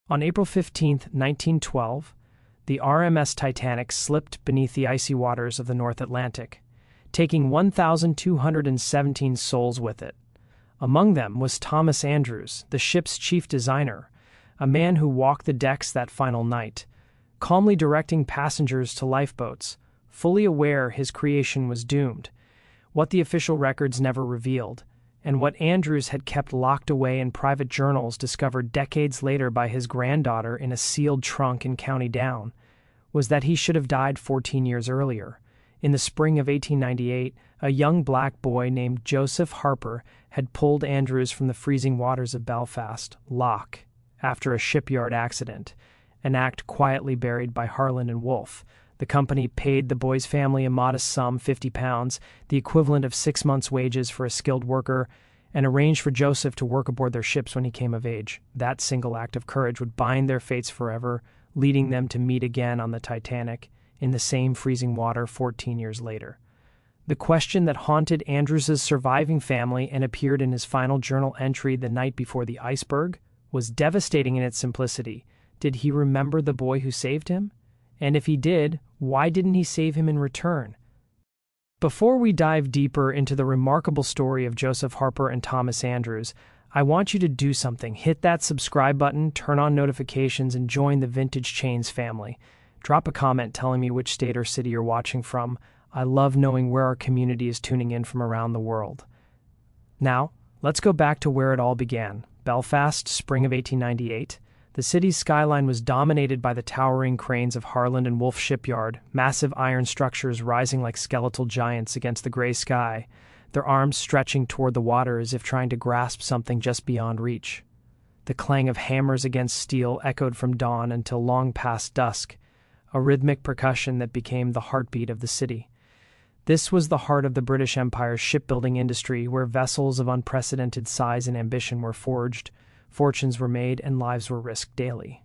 On April 15, 1912, the RMS Titanic slipped beneath the icy waters of the North Atlantic, taking 1,217 souls with it. Among them was Thomas Andrews, the ship's chief designer, a man who walked the decks that final night, calmly directing passengers to lifeboats, fully aware his creation was doomed, what the official records never revealed, and what Andrews had kept locked away in private journals discovered decades later by his granddaughter in a sealed trunk in County Down, was that he should have died 14 years earlier. In the spring of 1898, a young black boy named Joseph Harper had pulled Andrews from the freezing waters of Belfast Lough after a shipyard accident, an act quietly buried by Harland and Wolff. The company paid the boy's family a modest sum, £50, the equivalent of 6 months' wages for a skilled worker, and arranged for Joseph to work aboard their ships when he came of age. That single act of courage would bind their fates forever, leading them to meet again on the Titanic in the same freezing water 14 years later. The question that haunted Andrews's surviving family and appeared in his final journal entry the night before the iceberg was devastating in its simplicity. Did he remember the boy who saved him? And if he did, why didn't he save him in return? Before we dive deeper into the remarkable story of Joseph Harper and Thomas Andrews, I want you to do something. Hit that subscribe button, turn on notifications, and join the Vintage Chains family. Drop a comment telling me which state or city you're watching from. I love knowing where our community is tuning in from around the world. Now, let's go back to where it all began. Belfast, spring of 1898. The city's skyline was dominated by the towering cranes of Harland and Wolff shipyard, massive iron structures rising like skeletal giants against the gray sky, their arms stretching toward the water as if trying to grasp something just beyond reach. The clang of hammers against steel echoed from dawn until long past dusk, a rhythmic percussion that became the heartbeat of the city. This was the heart of the British Empire's shipbuilding industry, where vessels of unprecedented size and ambition were forged, fortunes were made, and lives were risked daily.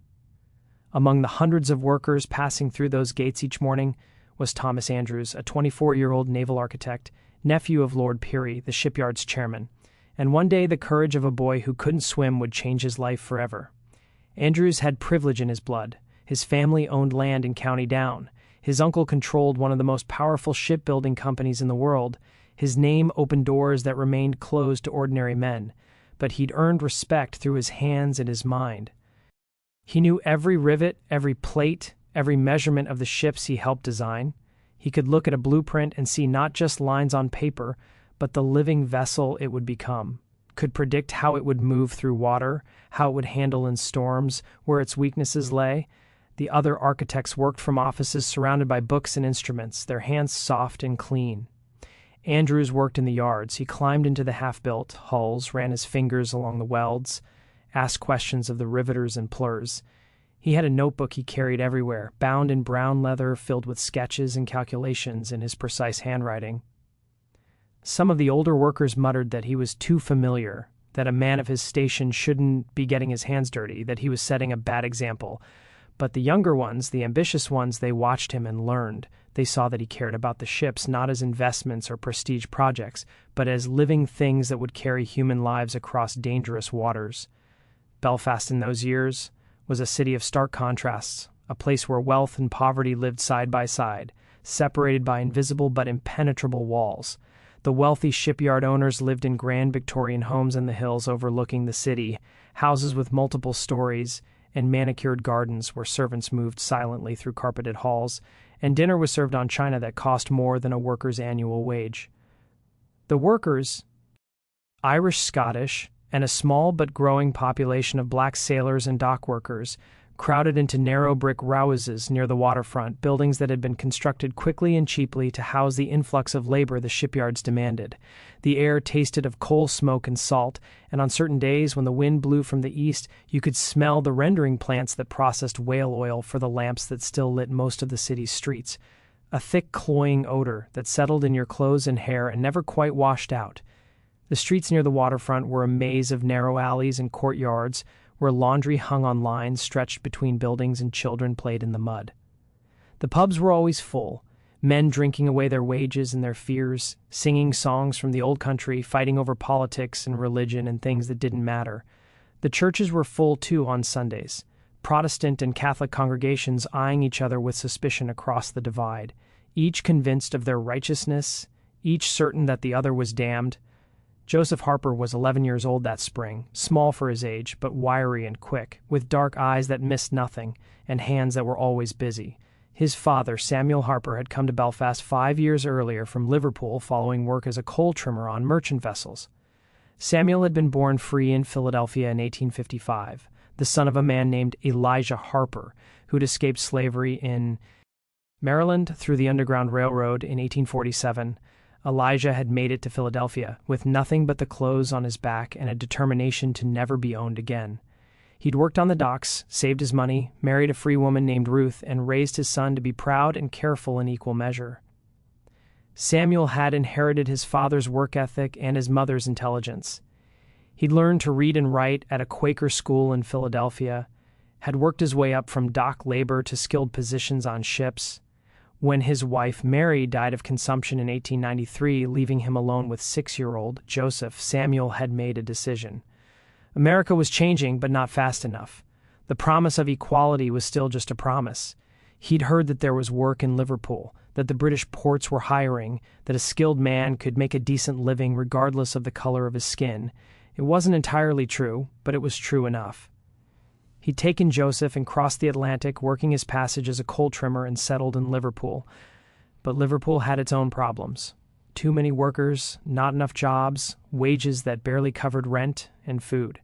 Among the hundreds of workers passing through those gates each morning was Thomas Andrews, a 24-year-old naval architect, nephew of Lord Peary, the shipyard's chairman, and one day the courage of a boy who couldn't swim would change his life forever. Andrews had privilege in his blood. His family owned land in County Down. His uncle controlled one of the most powerful shipbuilding companies in the world. His name opened doors that remained closed to ordinary men, but he'd earned respect through his hands and his mind. He knew every rivet, every plate, every measurement of the ships he helped design. He could look at a blueprint and see not just lines on paper, but the living vessel it would become, could predict how it would move through water, how it would handle in storms, where its weaknesses lay. The other architects worked from offices surrounded by books and instruments, their hands soft and clean. Andrews worked in the yards. He climbed into the half-built hulls, ran his fingers along the welds, asked questions of the riveters and plurs. He had a notebook he carried everywhere, bound in brown leather, filled with sketches and calculations in his precise handwriting. Some of the older workers muttered that he was too familiar, that a man of his station shouldn't be getting his hands dirty, that he was setting a bad example. But the younger ones, the ambitious ones, they watched him and learned. They saw that he cared about the ships not as investments or prestige projects, but as living things that would carry human lives across dangerous waters. Belfast in those years was a city of stark contrasts, a place where wealth and poverty lived side by side, separated by invisible but impenetrable walls. The wealthy shipyard owners lived in grand Victorian homes in the hills overlooking the city, houses with multiple stories, and manicured gardens where servants moved silently through carpeted halls, and dinner was served on china that cost more than a worker's annual wage. The workers, Irish-Scottish, and a small but growing population of black sailors and dock workers, crowded into narrow brick houses near the waterfront, buildings that had been constructed quickly and cheaply to house the influx of labor the shipyards demanded. The air tasted of coal smoke and salt, and on certain days when the wind blew from the east, you could smell the rendering plants that processed whale oil for the lamps that still lit most of the city's streets. A thick, cloying odor that settled in your clothes and hair and never quite washed out. The streets near the waterfront were a maze of narrow alleys and courtyards, where laundry hung on lines stretched between buildings and children played in the mud. The pubs were always full, men drinking away their wages and their fears, singing songs from the old country, fighting over politics and religion and things that didn't matter. The churches were full, too, on Sundays. Protestant and Catholic congregations eyeing each other with suspicion across the divide, each convinced of their righteousness, each certain that the other was damned. Joseph Harper was 11 years old that spring, small for his age, but wiry and quick, with dark eyes that missed nothing and hands that were always busy. His father, Samuel Harper, had come to Belfast 5 years earlier from Liverpool following work as a coal trimmer on merchant vessels. Samuel had been born free in Philadelphia in 1855, the son of a man named Elijah Harper, who'd escaped slavery in Maryland through the Underground Railroad in 1847. Elijah had made it to Philadelphia with nothing but the clothes on his back and a determination to never be owned again. He'd worked on the docks, saved his money, married a free woman named Ruth, and raised his son to be proud and careful in equal measure. Samuel had inherited his father's work ethic and his mother's intelligence. He'd learned to read and write at a Quaker school in Philadelphia, had worked his way up from dock labor to skilled positions on ships. When his wife Mary died of consumption in 1893, leaving him alone with 6-year-old Joseph, Samuel had made a decision. America was changing, but not fast enough. The promise of equality was still just a promise. He'd heard that there was work in Liverpool, that the British ports were hiring, that a skilled man could make a decent living regardless of the color of his skin. It wasn't entirely true, but it was true enough. He'd taken Joseph and crossed the Atlantic, working his passage as a coal trimmer, and settled in Liverpool. But Liverpool had its own problems. Too many workers, not enough jobs, wages that barely covered rent and food.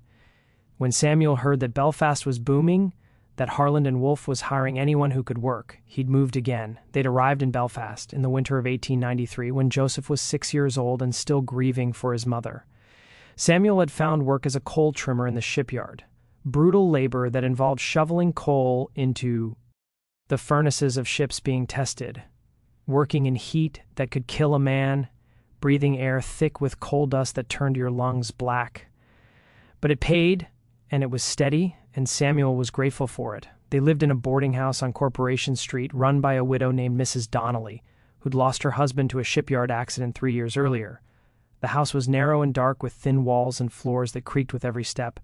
When Samuel heard that Belfast was booming, that Harland and Wolff was hiring anyone who could work, he'd moved again. They'd arrived in Belfast in the winter of 1893 when Joseph was 6 years old and still grieving for his mother. Samuel had found work as a coal trimmer in the shipyard. Brutal labor that involved shoveling coal into the furnaces of ships being tested, working in heat that could kill a man, breathing air thick with coal dust that turned your lungs black. But it paid, and it was steady, and Samuel was grateful for it. They lived in a boarding house on Corporation Street run by a widow named Mrs. Donnelly, who'd lost her husband to a shipyard accident 3 years earlier. The house was narrow and dark with thin walls and floors that creaked with every step.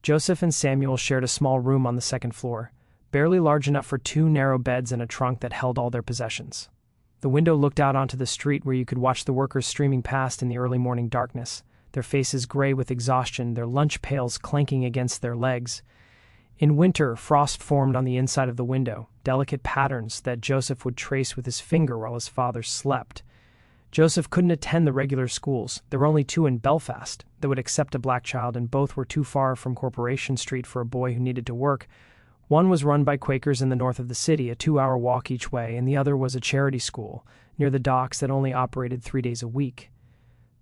Joseph and Samuel shared a small room on the second floor, barely large enough for 2 narrow beds and a trunk that held all their possessions. The window looked out onto the street where you could watch the workers streaming past in the early morning darkness, their faces gray with exhaustion, their lunch pails clanking against their legs. In winter, frost formed on the inside of the window, delicate patterns that Joseph would trace with his finger while his father slept. Joseph couldn't attend the regular schools. There were only 2 in Belfast that would accept a black child, and both were too far from Corporation Street for a boy who needed to work. One was run by Quakers in the north of the city, a 2-hour walk each way, and the other was a charity school near the docks that only operated 3 days a week.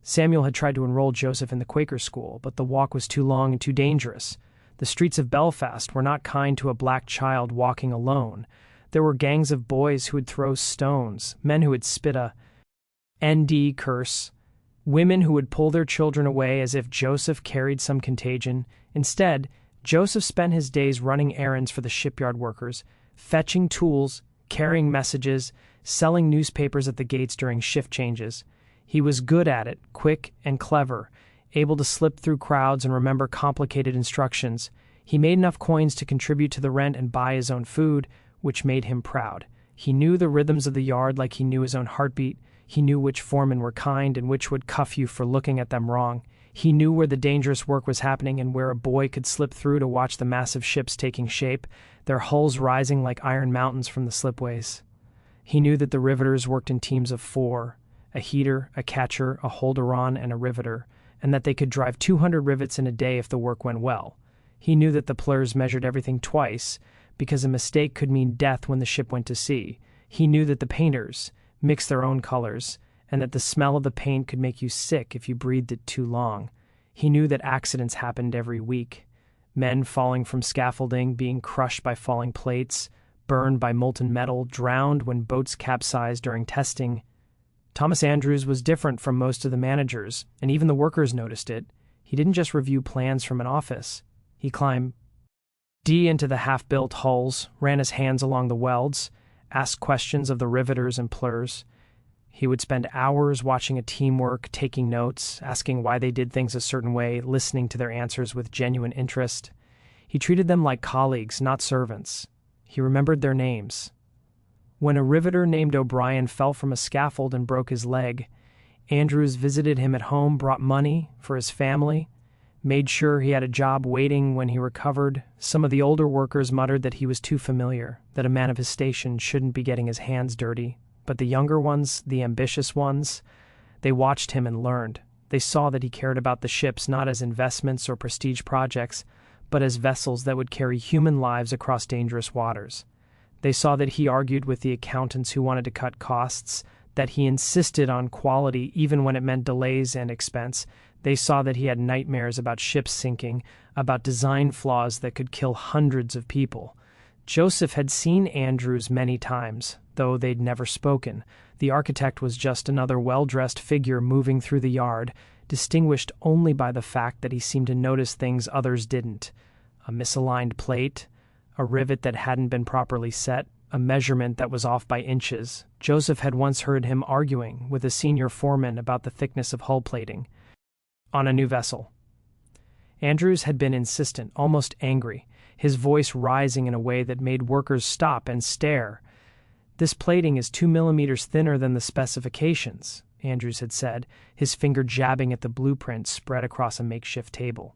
Samuel had tried to enroll Joseph in the Quaker school, but the walk was too long and too dangerous. The streets of Belfast were not kind to a black child walking alone. There were gangs of boys who would throw stones, men who would spit a ND curse, women who would pull their children away as if Joseph carried some contagion. Instead, Joseph spent his days running errands for the shipyard workers, fetching tools, carrying messages, selling newspapers at the gates during shift changes. He was good at it, quick and clever, able to slip through crowds and remember complicated instructions. He made enough coins to contribute to the rent and buy his own food, which made him proud. He knew the rhythms of the yard like he knew his own heartbeat. He knew which foremen were kind and which would cuff you for looking at them wrong. He knew where the dangerous work was happening and where a boy could slip through to watch the massive ships taking shape, their hulls rising like iron mountains from the slipways. He knew that the riveters worked in teams of 4, a heater, a catcher, a holder-on, and a riveter, and that they could drive 200 rivets in a day if the work went well. He knew that the plurs measured everything twice, because a mistake could mean death when the ship went to sea. He knew that the painters mixed their own colors, and that the smell of the paint could make you sick if you breathed it too long. He knew that accidents happened every week. Men falling from scaffolding, being crushed by falling plates, burned by molten metal, drowned when boats capsized during testing. Thomas Andrews was different from most of the managers, and even the workers noticed it. He didn't just review plans from an office. He climbed into the half-built hulls, ran his hands along the welds, asked questions of the riveters and plurs. He would spend hours watching a team work, taking notes, asking why they did things a certain way, listening to their answers with genuine interest. He treated them like colleagues, not servants. He remembered their names. When a riveter named O'Brien fell from a scaffold and broke his leg, Andrews visited him at home, brought money for his family, made sure he had a job waiting when he recovered. Some of the older workers muttered that he was too familiar, that a man of his station shouldn't be getting his hands dirty. But the younger ones, the ambitious ones, they watched him and learned. They saw that he cared about the ships not as investments or prestige projects, but as vessels that would carry human lives across dangerous waters. They saw that he argued with the accountants who wanted to cut costs, that he insisted on quality even when it meant delays and expense. They saw that he had nightmares about ships sinking, about design flaws that could kill hundreds of people. Joseph had seen Andrews many times, though they'd never spoken. The architect was just another well-dressed figure moving through the yard, distinguished only by the fact that he seemed to notice things others didn't. A misaligned plate, a rivet that hadn't been properly set, a measurement that was off by inches. Joseph had once heard him arguing with a senior foreman about the thickness of hull plating on a new vessel. Andrews had been insistent, almost angry, his voice rising in a way that made workers stop and stare. "This plating is 2 millimeters thinner than the specifications," Andrews had said, his finger jabbing at the blueprint spread across a makeshift table.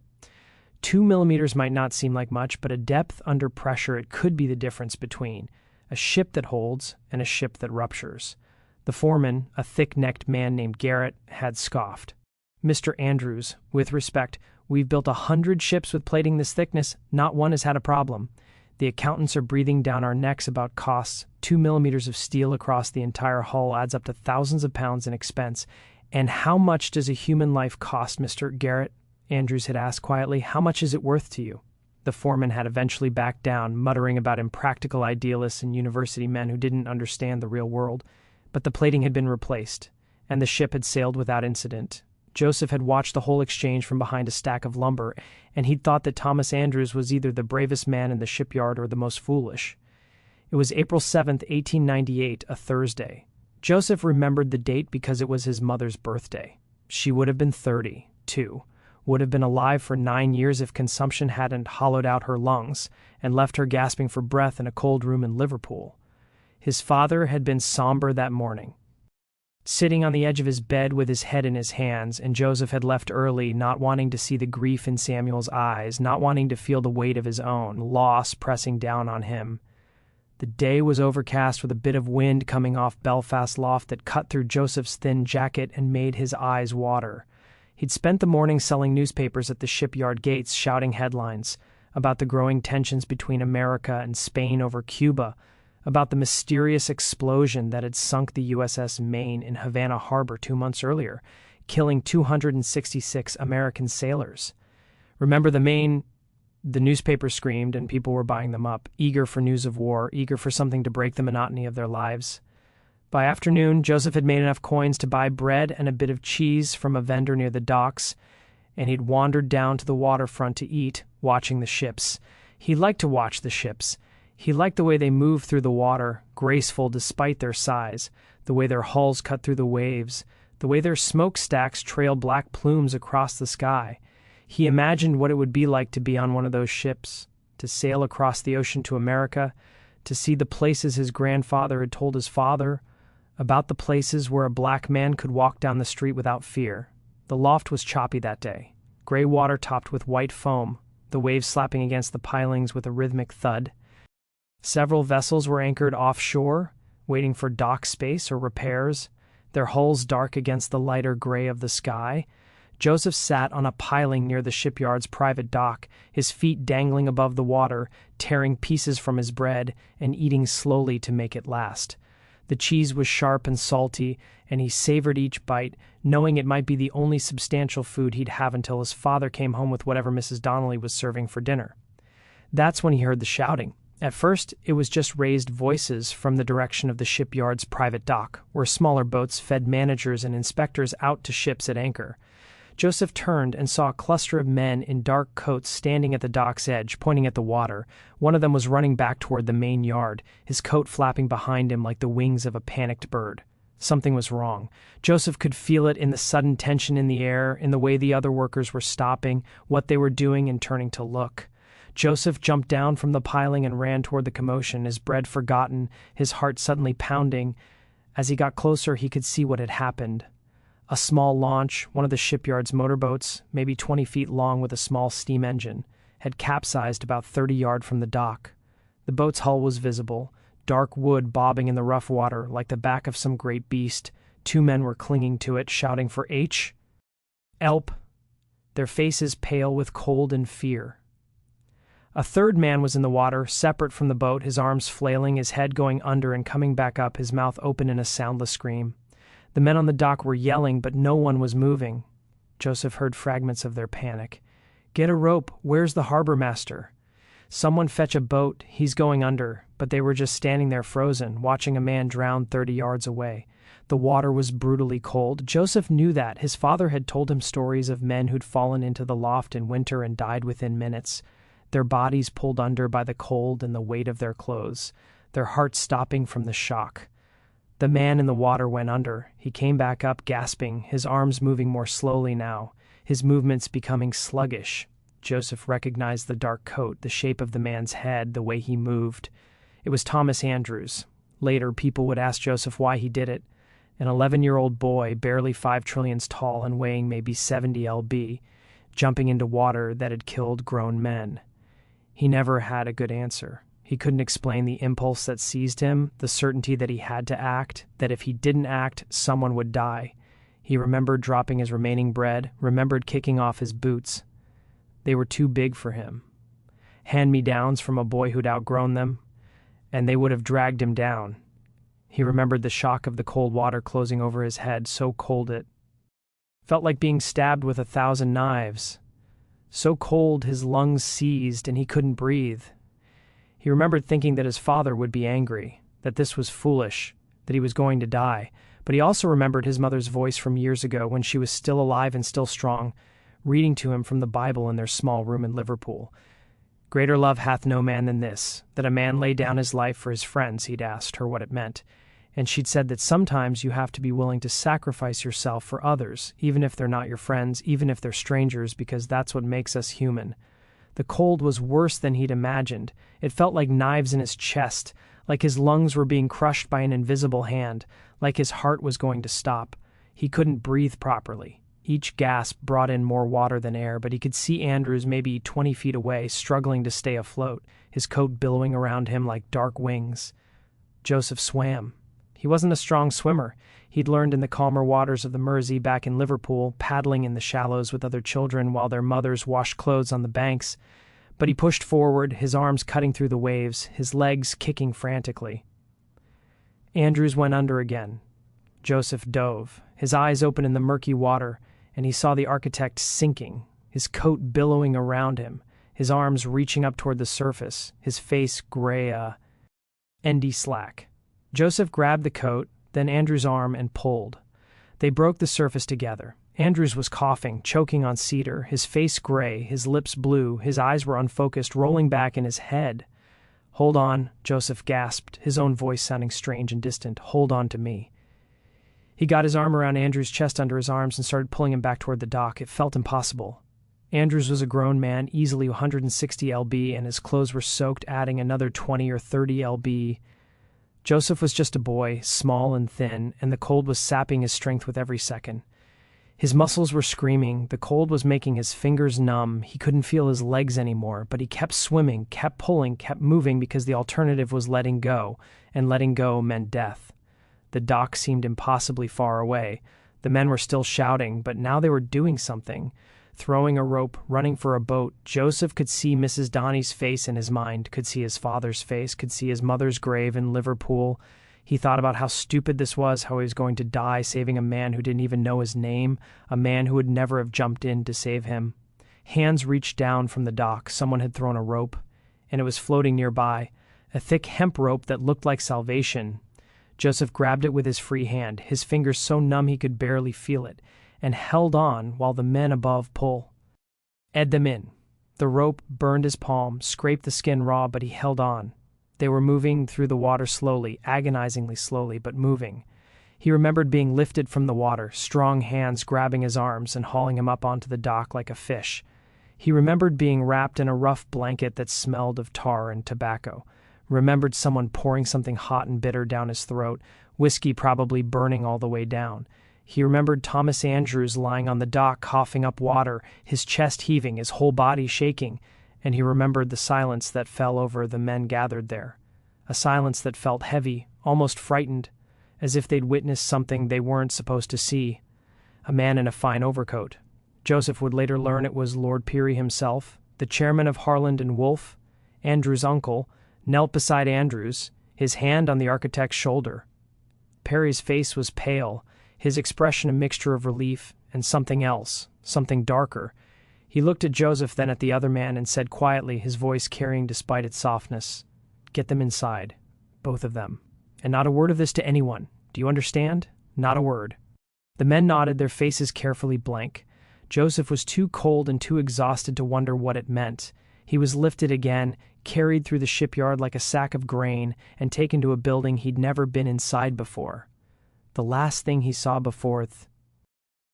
2 millimeters might not seem like much, but a depth under pressure it could be the difference between a ship that holds and a ship that ruptures. The foreman, a thick-necked man named Garrett, had scoffed. "Mr. Andrews, with respect, we've built 100 ships with plating this thickness. Not one has had a problem. The accountants are breathing down our necks about costs. 2 millimeters of steel across the entire hull adds up to thousands of pounds in expense. And how much does a human life cost, Mr. Garrett?" Andrews had asked quietly. "How much is it worth to you?" The foreman had eventually backed down, muttering about impractical idealists and university men who didn't understand the real world. But the plating had been replaced, and the ship had sailed without incident. Joseph had watched the whole exchange from behind a stack of lumber, and he'd thought that Thomas Andrews was either the bravest man in the shipyard or the most foolish. It was April 7th, 1898, a Thursday. Joseph remembered the date because it was his mother's birthday. She would have been 30, too. Would have been alive for 9 years if consumption hadn't hollowed out her lungs and left her gasping for breath in a cold room in Liverpool. His father had been somber that morning, sitting on the edge of his bed with his head in his hands, and Joseph had left early, not wanting to see the grief in Samuel's eyes, not wanting to feel the weight of his own loss pressing down on him. The day was overcast with a bit of wind coming off Belfast loft that cut through Joseph's thin jacket and made his eyes water. He'd spent the morning selling newspapers at the shipyard gates, shouting headlines about the growing tensions between America and Spain over Cuba, about the mysterious explosion that had sunk the USS Maine in Havana Harbor 2 months earlier, killing 266 American sailors. "Remember the Maine?" The newspaper screamed, and people were buying them up, eager for news of war, eager for something to break the monotony of their lives. By afternoon, Joseph had made enough coins to buy bread and a bit of cheese from a vendor near the docks, and he'd wandered down to the waterfront to eat, watching the ships. He liked to watch the ships. He liked the way they moved through the water, graceful despite their size, the way their hulls cut through the waves, the way their smokestacks trailed black plumes across the sky. He imagined what it would be like to be on one of those ships, to sail across the ocean to America, to see the places his grandfather had told his father, about the places where a black man could walk down the street without fear. The loft was choppy that day, gray water topped with white foam, the waves slapping against the pilings with a rhythmic thud. Several vessels were anchored offshore, waiting for dock space or repairs, their hulls dark against the lighter gray of the sky. Joseph sat on a piling near the shipyard's private dock, his feet dangling above the water, tearing pieces from his bread and eating slowly to make it last. The cheese was sharp and salty, and he savored each bite, knowing it might be the only substantial food he'd have until his father came home with whatever Mrs. Donnelly was serving for dinner. That's when he heard the shouting. At first, it was just raised voices from the direction of the shipyard's private dock, where smaller boats fed managers and inspectors out to ships at anchor. Joseph turned and saw a cluster of men in dark coats standing at the dock's edge, pointing at the water. One of them was running back toward the main yard, his coat flapping behind him like the wings of a panicked bird. Something was wrong. Joseph could feel it in the sudden tension in the air, in the way the other workers were stopping, what they were doing, and turning to look. Joseph jumped down from the piling and ran toward the commotion, his bread forgotten, his heart suddenly pounding. As he got closer, he could see what had happened. A small launch, one of the shipyard's motorboats, maybe 20 feet long with a small steam engine, had capsized about 30 yards from the dock. The boat's hull was visible, dark wood bobbing in the rough water like the back of some great beast. 2 men were clinging to it, shouting for help, their faces pale with cold and fear. A third man was in the water, separate from the boat, his arms flailing, his head going under and coming back up, his mouth open in a soundless scream. The men on the dock were yelling, but no one was moving. Joseph heard fragments of their panic. "Get a rope. Where's the harbor master? Someone fetch a boat. He's going under." But they were just standing there frozen, watching a man drown 30 yards away. The water was brutally cold. Joseph knew that. His father had told him stories of men who'd fallen into the loft in winter and died within minutes, their bodies pulled under by the cold and the weight of their clothes, their hearts stopping from the shock. The man in the water went under. He came back up, gasping, his arms moving more slowly now, his movements becoming sluggish. Joseph recognized the dark coat, the shape of the man's head, the way he moved. It was Thomas Andrews. Later, people would ask Joseph why he did it. An 11-year-old boy, barely 5 trillions tall and weighing maybe 70 lb, jumping into water that had killed grown men. He never had a good answer. He couldn't explain the impulse that seized him, the certainty that he had to act, that if he didn't act, someone would die. He remembered dropping his remaining bread, remembered kicking off his boots. They were too big for him. Hand-me-downs from a boy who'd outgrown them, and they would have dragged him down. He remembered the shock of the cold water closing over his head, so cold it felt like being stabbed with 1,000 knives. So cold his lungs seized and he couldn't breathe. He remembered thinking that his father would be angry, that this was foolish, that he was going to die. But he also remembered his mother's voice from years ago when she was still alive and still strong, reading to him from the Bible in their small room in Liverpool. "Greater love hath no man than this, that a man lay down his life for his friends," he'd asked her what it meant. And she'd said that sometimes you have to be willing to sacrifice yourself for others, even if they're not your friends, even if they're strangers, because that's what makes us human. The cold was worse than he'd imagined. It felt like knives in his chest, like his lungs were being crushed by an invisible hand, like his heart was going to stop. He couldn't breathe properly. Each gasp brought in more water than air, but he could see Andrews maybe 20 feet away, struggling to stay afloat, his coat billowing around him like dark wings. Joseph swam. He wasn't a strong swimmer. He'd learned in the calmer waters of the Mersey back in Liverpool, paddling in the shallows with other children while their mothers washed clothes on the banks. But he pushed forward, his arms cutting through the waves, his legs kicking frantically. Andrews went under again. Joseph dove, his eyes open in the murky water, and he saw the architect sinking, his coat billowing around him, his arms reaching up toward the surface, his face gray, endy slack. Joseph grabbed the coat, then Andrews' arm, and pulled. They broke the surface together. Andrews was coughing, choking on cedar, his face gray, his lips blue, his eyes were unfocused, rolling back in his head. "Hold on," Joseph gasped, his own voice sounding strange and distant. "Hold on to me." He got his arm around Andrews' chest under his arms and started pulling him back toward the dock. It felt impossible. Andrews was a grown man, easily 160 lb, and his clothes were soaked, adding another 20 or 30 lb. Joseph was just a boy, small and thin, and the cold was sapping his strength with every second. His muscles were screaming, the cold was making his fingers numb, he couldn't feel his legs anymore, but he kept swimming, kept pulling, kept moving because the alternative was letting go, and letting go meant death. The dock seemed impossibly far away. The men were still shouting, but now they were doing something. Throwing a rope, running for a boat. Joseph could see Mrs. Donnie's face in his mind, could see his father's face, could see his mother's grave in Liverpool. He thought about how stupid this was, how he was going to die saving a man who didn't even know his name, a man who would never have jumped in to save him. Hands reached down from the dock. Someone had thrown a rope, and it was floating nearby, a thick hemp rope that looked like salvation. Joseph grabbed it with his free hand, his fingers so numb he could barely feel it, and held on while the men above ed them in. The rope burned his palm, scraped the skin raw, but he held on. They were moving through the water slowly, agonizingly slowly, but moving. He remembered being lifted from the water, strong hands grabbing his arms and hauling him up onto the dock like a fish. He remembered being wrapped in a rough blanket that smelled of tar and tobacco, remembered someone pouring something hot and bitter down his throat, whiskey probably burning all the way down. He remembered Thomas Andrews lying on the dock coughing up water, his chest heaving, his whole body shaking, and he remembered the silence that fell over the men gathered there, a silence that felt heavy, almost frightened, as if they'd witnessed something they weren't supposed to see. A man in a fine overcoat. Joseph would later learn it was Lord Peary himself, the chairman of Harland and Wolff, Andrews' uncle, knelt beside Andrews, his hand on the architect's shoulder. Peary's face was pale, his expression a mixture of relief and something else, something darker. He looked at Joseph, then at the other man, and said quietly, his voice carrying despite its softness, "Get them inside, both of them. And not a word of this to anyone. Do you understand? Not a word." The men nodded, their faces carefully blank. Joseph was too cold and too exhausted to wonder what it meant. He was lifted again, carried through the shipyard like a sack of grain, and taken to a building he'd never been inside before. The last thing he saw before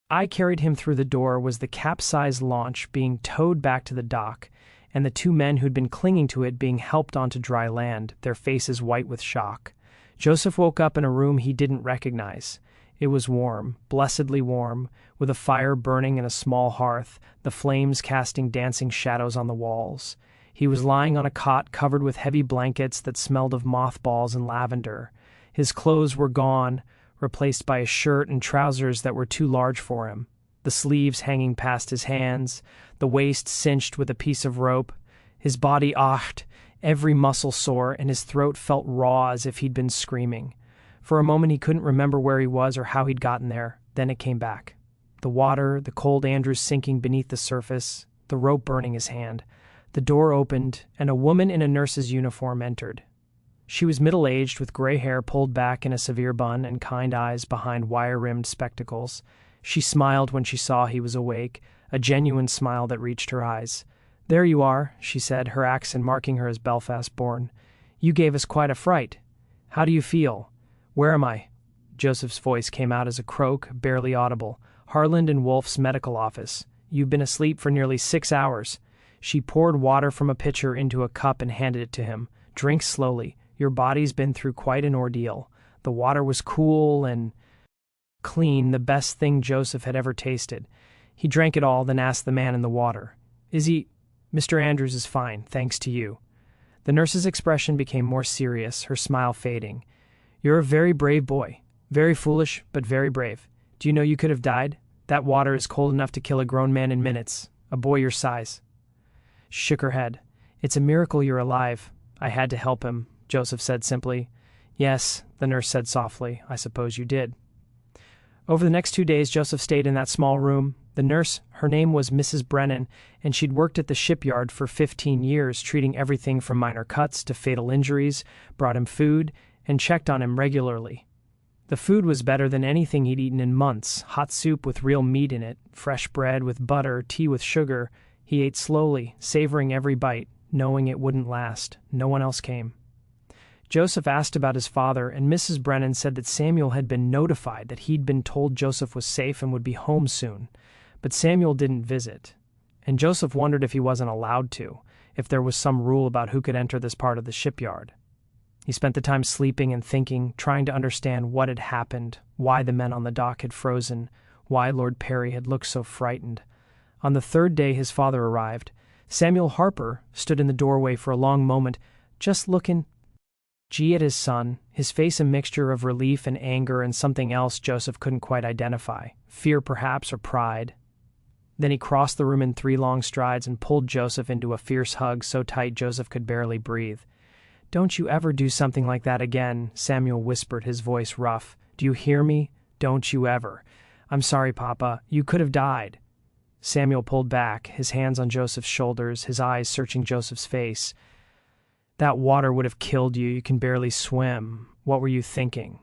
I carried him through the door was the capsized launch being towed back to the dock, and the two men who'd been clinging to it being helped onto dry land, their faces white with shock. Joseph woke up in a room he didn't recognize. It was warm, blessedly warm, with a fire burning in a small hearth, the flames casting dancing shadows on the walls. He was lying on a cot covered with heavy blankets that smelled of mothballs and lavender. His clothes were gone, replaced by a shirt and trousers that were too large for him, the sleeves hanging past his hands, the waist cinched with a piece of rope, his body acht, every muscle sore, and his throat felt raw as if he'd been screaming. For a moment he couldn't remember where he was or how he'd gotten there. Then it came back. The water, the cold Andrews sinking beneath the surface, the rope burning his hand. The door opened, and a woman in a nurse's uniform entered. She was middle-aged, with gray hair pulled back in a severe bun and kind eyes behind wire-rimmed spectacles. She smiled when she saw he was awake, a genuine smile that reached her eyes. "There you are," she said, her accent marking her as Belfast-born. "You gave us quite a fright. How do you feel? Where am I?" Joseph's voice came out as a croak, barely audible. "Harland and Wolff's medical office. You've been asleep for nearly 6 hours." She poured water from a pitcher into a cup and handed it to him. "Drink slowly. Your body's been through quite an ordeal." The water was cool and clean, the best thing Joseph had ever tasted. He drank it all, then asked the man in the water, "Is he—" "Mr. Andrews is fine, thanks to you." The nurse's expression became more serious, her smile fading. "You're a very brave boy. Very foolish, but very brave. Do you know you could have died? That water is cold enough to kill a grown man in minutes, a boy your size." She shook her head. "It's a miracle you're alive. I had to help him," Joseph said simply. "Yes," the nurse said softly, "I suppose you did." Over the next 2 days, Joseph stayed in that small room. The nurse, her name was Mrs. Brennan, and she'd worked at the shipyard for 15 years, treating everything from minor cuts to fatal injuries, brought him food, and checked on him regularly. The food was better than anything he'd eaten in months, hot soup with real meat in it, fresh bread with butter, tea with sugar. He ate slowly, savoring every bite, knowing it wouldn't last. No one else came. Joseph asked about his father, and Mrs. Brennan said that Samuel had been notified that he'd been told Joseph was safe and would be home soon. But Samuel didn't visit, and Joseph wondered if he wasn't allowed to, if there was some rule about who could enter this part of the shipyard. He spent the time sleeping and thinking, trying to understand what had happened, why the men on the dock had frozen, why Lord Peary had looked so frightened. On the third day his father arrived. Samuel Harper stood in the doorway for a long moment, just looking at his son, his face a mixture of relief and anger and something else Joseph couldn't quite identify, fear perhaps or pride. Then he crossed the room in 3 long strides and pulled Joseph into a fierce hug so tight Joseph could barely breathe. "Don't you ever do something like that again," Samuel whispered, his voice rough. "Do you hear me? Don't you ever. I'm sorry, Papa. You could have died." Samuel pulled back, his hands on Joseph's shoulders, his eyes searching Joseph's face. "That water would have killed you. You can barely swim. What were you thinking?"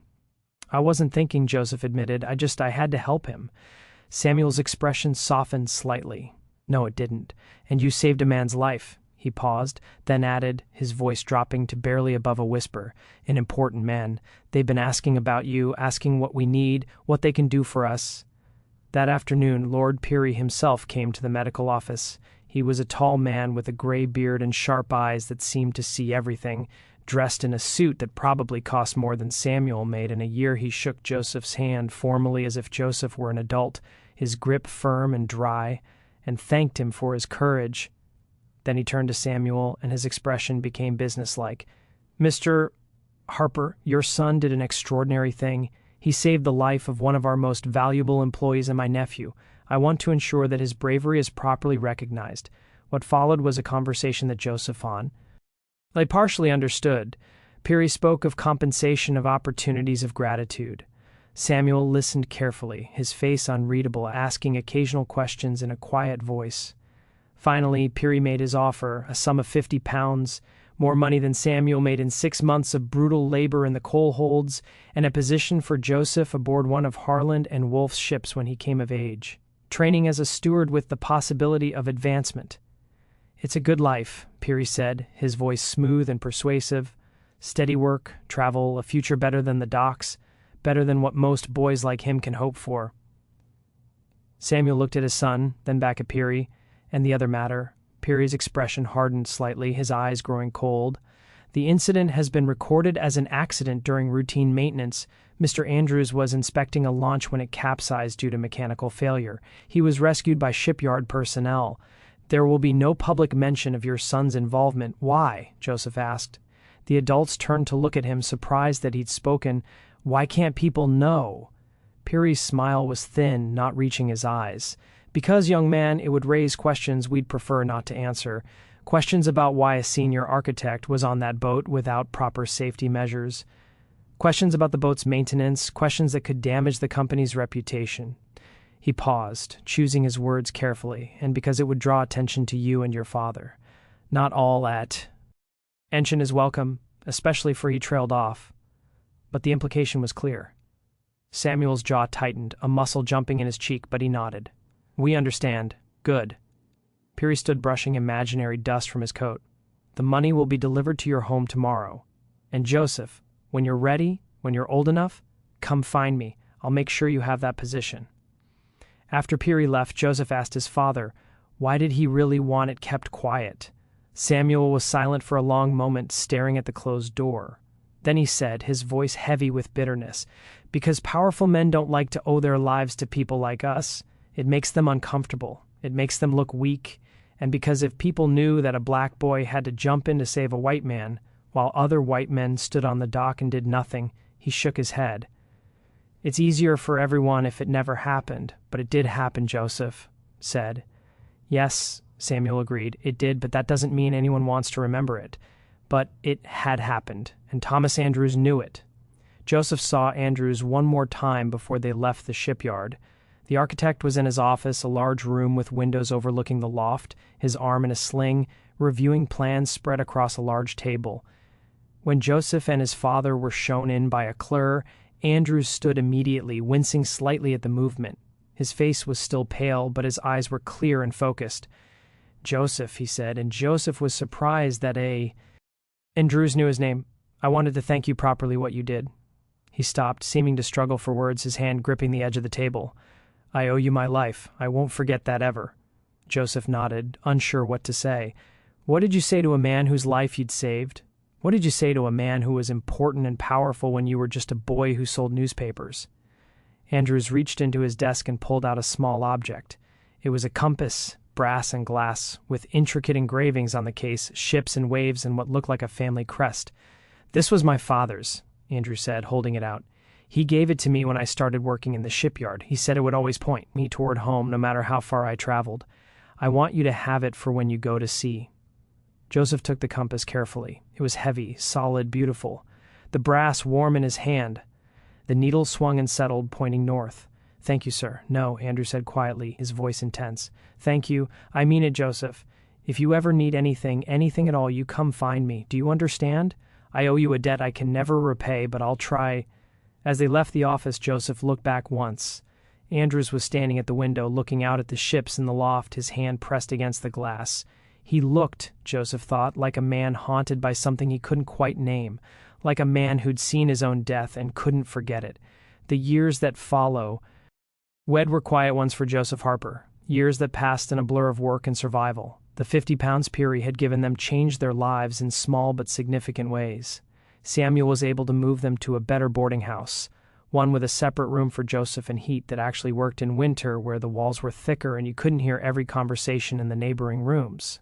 "I wasn't thinking," Joseph admitted. I had to help him." Samuel's expression softened slightly. "No, it didn't. And you saved a man's life." He paused, then added, his voice dropping to barely above a whisper, "An important man. They've been asking about you, asking what we need, what they can do for us." That afternoon, Lord Peary himself came to the medical office. He was a tall man with a gray beard and sharp eyes that seemed to see everything, dressed in a suit that probably cost more than Samuel made in a year. He shook Joseph's hand formally as if Joseph were an adult, his grip firm and dry, and thanked him for his courage. Then he turned to Samuel, and his expression became businesslike. "Mr. Harper, your son did an extraordinary thing. He saved the life of one of our most valuable employees and my nephew. I want to ensure that his bravery is properly recognized." What followed was a conversation that Joseph I partially understood. Peary spoke of compensation, of opportunities, of gratitude. Samuel listened carefully, his face unreadable, asking occasional questions in a quiet voice. Finally, Peary made his offer, a sum of £50, more money than Samuel made in 6 months of brutal labor in the coal holds, and a position for Joseph aboard one of Harland and Wolff's ships when he came of age, training as a steward with the possibility of advancement. "It's a good life," Peary said, his voice smooth and persuasive. "Steady work, travel, a future better than the docks, better than what most boys like him can hope for." Samuel looked at his son, then back at Peary, and the other matter. Peary's expression hardened slightly, his eyes growing cold. "The incident has been recorded as an accident during routine maintenance. Mr. Andrews was inspecting a launch when it capsized due to mechanical failure. He was rescued by shipyard personnel. There will be no public mention of your son's involvement." "Why?" Joseph asked. The adults turned to look at him, surprised that he'd spoken. "Why can't people know?" Peary's smile was thin, not reaching his eyes. "Because, young man, it would raise questions we'd prefer not to answer. Questions about why a senior architect was on that boat without proper safety measures. Questions about the boat's maintenance, questions that could damage the company's reputation." He paused, choosing his words carefully, "and because it would draw attention to you and your father. Not all attention is welcome, especially for," he trailed off. But the implication was clear. Samuel's jaw tightened, a muscle jumping in his cheek, but he nodded. "We understand. Good." Peary stood brushing imaginary dust from his coat. "The money will be delivered to your home tomorrow. And Joseph, when you're ready, when you're old enough, come find me. I'll make sure you have that position." After Peary left, Joseph asked his father, why did he really want it kept quiet? Samuel was silent for a long moment, staring at the closed door. Then he said, his voice heavy with bitterness, "Because powerful men don't like to owe their lives to people like us. It makes them uncomfortable. It makes them look weak. And because if people knew that a black boy had to jump in to save a white man, while other white men stood on the dock and did nothing," he shook his head. "It's easier for everyone if it never happened, but it did happen," Joseph said. "Yes," Samuel agreed, "it did, but that doesn't mean anyone wants to remember it. But it had happened, and Thomas Andrews knew it." Joseph saw Andrews one more time before they left the shipyard. The architect was in his office, a large room with windows overlooking the loft, his arm in a sling, reviewing plans spread across a large table. When Joseph and his father were shown in by a clerk, Andrews stood immediately, wincing slightly at the movement. His face was still pale, but his eyes were clear and focused. "Joseph," he said, and Joseph was surprised that Andrews knew his name. "I wanted to thank you properly what you did." He stopped, seeming to struggle for words, his hand gripping the edge of the table. "I owe you my life. I won't forget that ever." Joseph nodded, unsure what to say. "What did you say to a man whose life you'd saved? What did you say to a man who was important and powerful when you were just a boy who sold newspapers?" Andrews reached into his desk and pulled out a small object. It was a compass, brass and glass, with intricate engravings on the case, ships and waves, and what looked like a family crest. "This was my father's," Andrews said, holding it out. "He gave it to me when I started working in the shipyard. He said it would always point me toward home, no matter how far I traveled. I want you to have it for when you go to sea." Joseph took the compass carefully. It was heavy, solid, beautiful. The brass warm in his hand. The needle swung and settled, pointing north. "Thank you, sir." "No," Andrew said quietly, his voice intense. "Thank you. I mean it, Joseph. If you ever need anything at all, you come find me. Do you understand? I owe you a debt I can never repay, but I'll try." As they left the office, Joseph looked back once. Andrews was standing at the window, looking out at the ships in the loft, his hand pressed against the glass. He looked, Joseph thought, like a man haunted by something he couldn't quite name, like a man who'd seen his own death and couldn't forget it. The years that were quiet ones for Joseph Harper, years that passed in a blur of work and survival. The 50 pounds Peary had given them changed their lives in small but significant ways. Samuel was able to move them to a better boarding house, one with a separate room for Joseph and heat that actually worked in winter, where the walls were thicker and you couldn't hear every conversation in the neighboring rooms.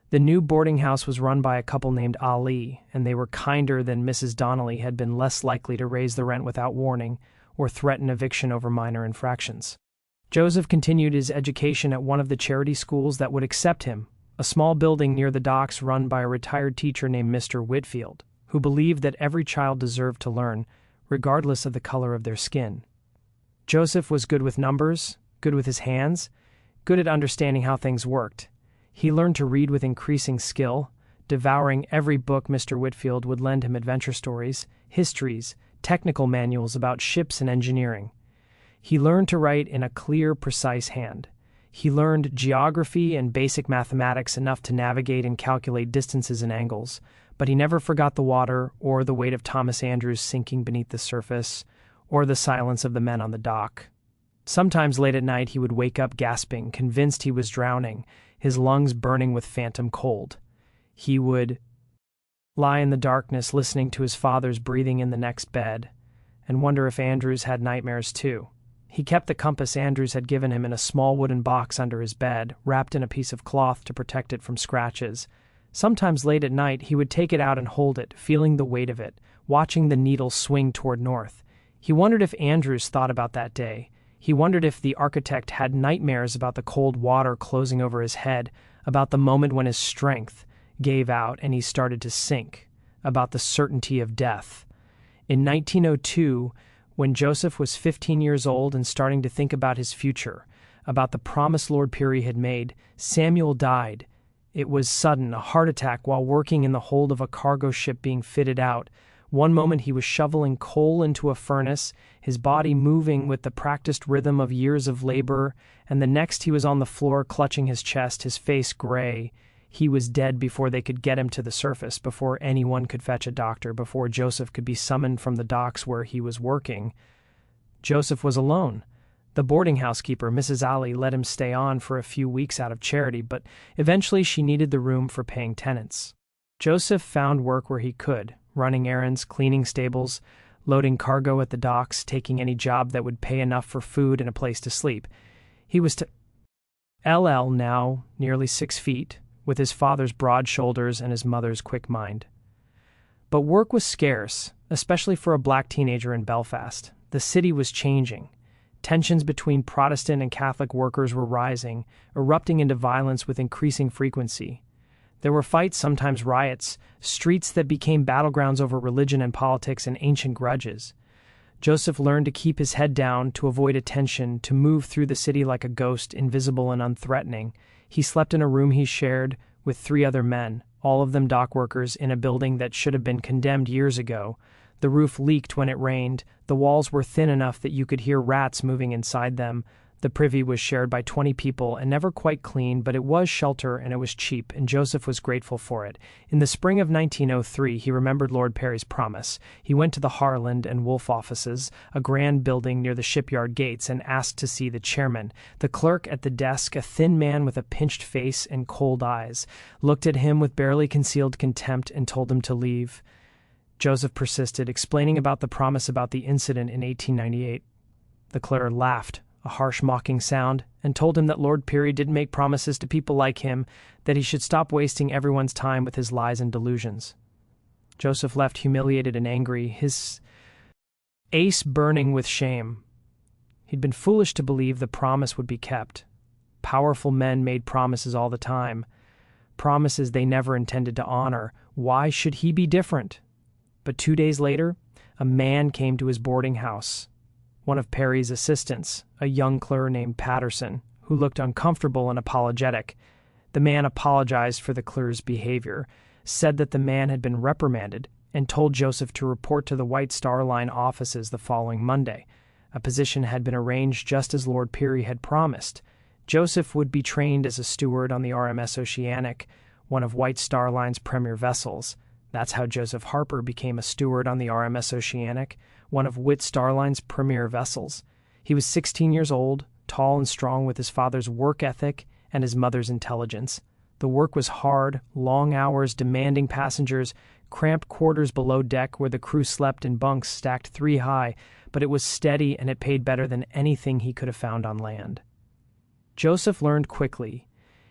The new boarding house was run by a couple named Ali, and they were kinder than Mrs. Donnelly had been, less likely to raise the rent without warning or threaten eviction over minor infractions. Joseph continued his education at one of the charity schools that would accept him, a small building near the docks run by a retired teacher named Mr. Whitfield, who believed that every child deserved to learn, regardless of the color of their skin. Joseph was good with numbers, good with his hands, good at understanding how things worked. He learned to read with increasing skill, devouring every book Mr. Whitfield would lend him, adventure stories, histories, technical manuals about ships and engineering. He learned to write in a clear, precise hand. He learned geography and basic mathematics enough to navigate and calculate distances and angles, but he never forgot the water or the weight of Thomas Andrews sinking beneath the surface or the silence of the men on the dock. Sometimes late at night he would wake up gasping, convinced he was drowning, his lungs burning with phantom cold. He would lie in the darkness listening to his father's breathing in the next bed and wonder if Andrews had nightmares too. He kept the compass Andrews had given him in a small wooden box under his bed, wrapped in a piece of cloth to protect it from scratches. Sometimes late at night he would take it out and hold it, feeling the weight of it, watching the needle swing toward north. He wondered if Andrews thought about that day. He wondered if the architect had nightmares about the cold water closing over his head, about the moment when his strength gave out and he started to sink, about the certainty of death. In 1902, when Joseph was 15 years old and starting to think about his future, about the promise Lord Peary had made, Samuel died. It was sudden, a heart attack while working in the hold of a cargo ship being fitted out. One moment he was shoveling coal into a furnace, his body moving with the practiced rhythm of years of labor, and the next he was on the floor clutching his chest, his face gray. He was dead before they could get him to the surface, before anyone could fetch a doctor, before Joseph could be summoned from the docks where he was working. Joseph was alone. The boarding house keeper, Mrs. Ali, let him stay on for a few weeks out of charity, but eventually she needed the room for paying tenants. Joseph found work where he could, running errands, cleaning stables, loading cargo at the docks, taking any job that would pay enough for food and a place to sleep. He was LL, now nearly 6 feet, with his father's broad shoulders and his mother's quick mind. But work was scarce, especially for a black teenager in Belfast. The city was changing. Tensions between Protestant and Catholic workers were rising, erupting into violence with increasing frequency. There were fights, sometimes riots, streets that became battlegrounds over religion and politics and ancient grudges. Joseph learned to keep his head down, to avoid attention, to move through the city like a ghost, invisible and unthreatening. He slept in a room he shared with 3 other men, all of them dock workers, in a building that should have been condemned years ago. The roof leaked when it rained, the walls were thin enough that you could hear rats moving inside them. The privy was shared by 20 people and never quite clean, but it was shelter and it was cheap, and Joseph was grateful for it. In the spring of 1903, he remembered Lord Peary's promise. He went to the Harland and Wolff offices, a grand building near the shipyard gates, and asked to see the chairman. The clerk at the desk, a thin man with a pinched face and cold eyes, looked at him with barely concealed contempt and told him to leave. Joseph persisted, explaining about the promise about the incident in 1898. The clerk laughed, a harsh mocking sound, and told him that Lord Peary didn't make promises to people like him, that he should stop wasting everyone's time with his lies and delusions. Joseph left humiliated and angry, his face burning with shame. He'd been foolish to believe the promise would be kept. Powerful men made promises all the time, promises they never intended to honor. Why should he be different? But 2 days later, a man came to his boarding house. One of Peary's assistants, a young clerk named Patterson, who looked uncomfortable and apologetic. The man apologized for the clerk's behavior, said that the man had been reprimanded, and told Joseph to report to the White Star Line offices the following Monday. A position had been arranged just as Lord Peary had promised. Joseph would be trained as a steward on the RMS Oceanic, one of White Star Line's premier vessels. That's how Joseph Harper became a steward on the RMS Oceanic, one of White Star Line's premier vessels. He was 16 years old, tall and strong with his father's work ethic and his mother's intelligence. The work was hard, long hours, demanding passengers, cramped quarters below deck where the crew slept in bunks stacked 3 high, but it was steady and it paid better than anything he could have found on land. Joseph learned quickly.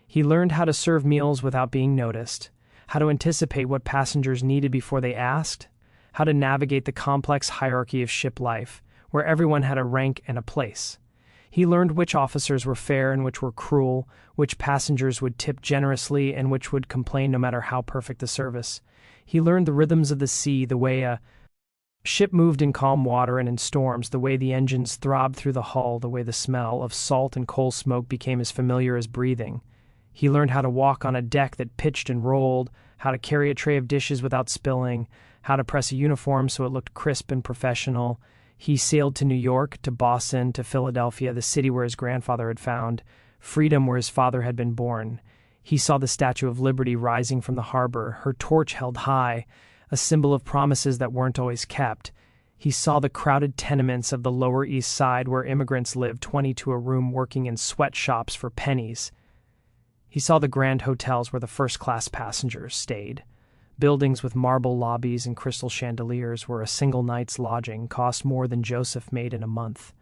He learned how to serve meals without being noticed, how to anticipate what passengers needed before they asked, how to navigate the complex hierarchy of ship life, where everyone had a rank and a place. He learned which officers were fair and which were cruel, which passengers would tip generously and which would complain no matter how perfect the service. He learned the rhythms of the sea, the way a ship moved in calm water and in storms, the way the engines throbbed through the hull, the way the smell of salt and coal smoke became as familiar as breathing. He learned how to walk on a deck that pitched and rolled, how to carry a tray of dishes without spilling, how to press a uniform so it looked crisp and professional. He sailed to New York, to Boston, to Philadelphia, the city where his grandfather had found freedom, where his father had been born. He saw the Statue of Liberty rising from the harbor, her torch held high, a symbol of promises that weren't always kept. He saw the crowded tenements of the Lower East Side where immigrants lived 20 to a room working in sweatshops for pennies. He saw the grand hotels where the first-class passengers stayed, buildings with marble lobbies and crystal chandeliers where a single night's lodging cost more than Joseph made in a month.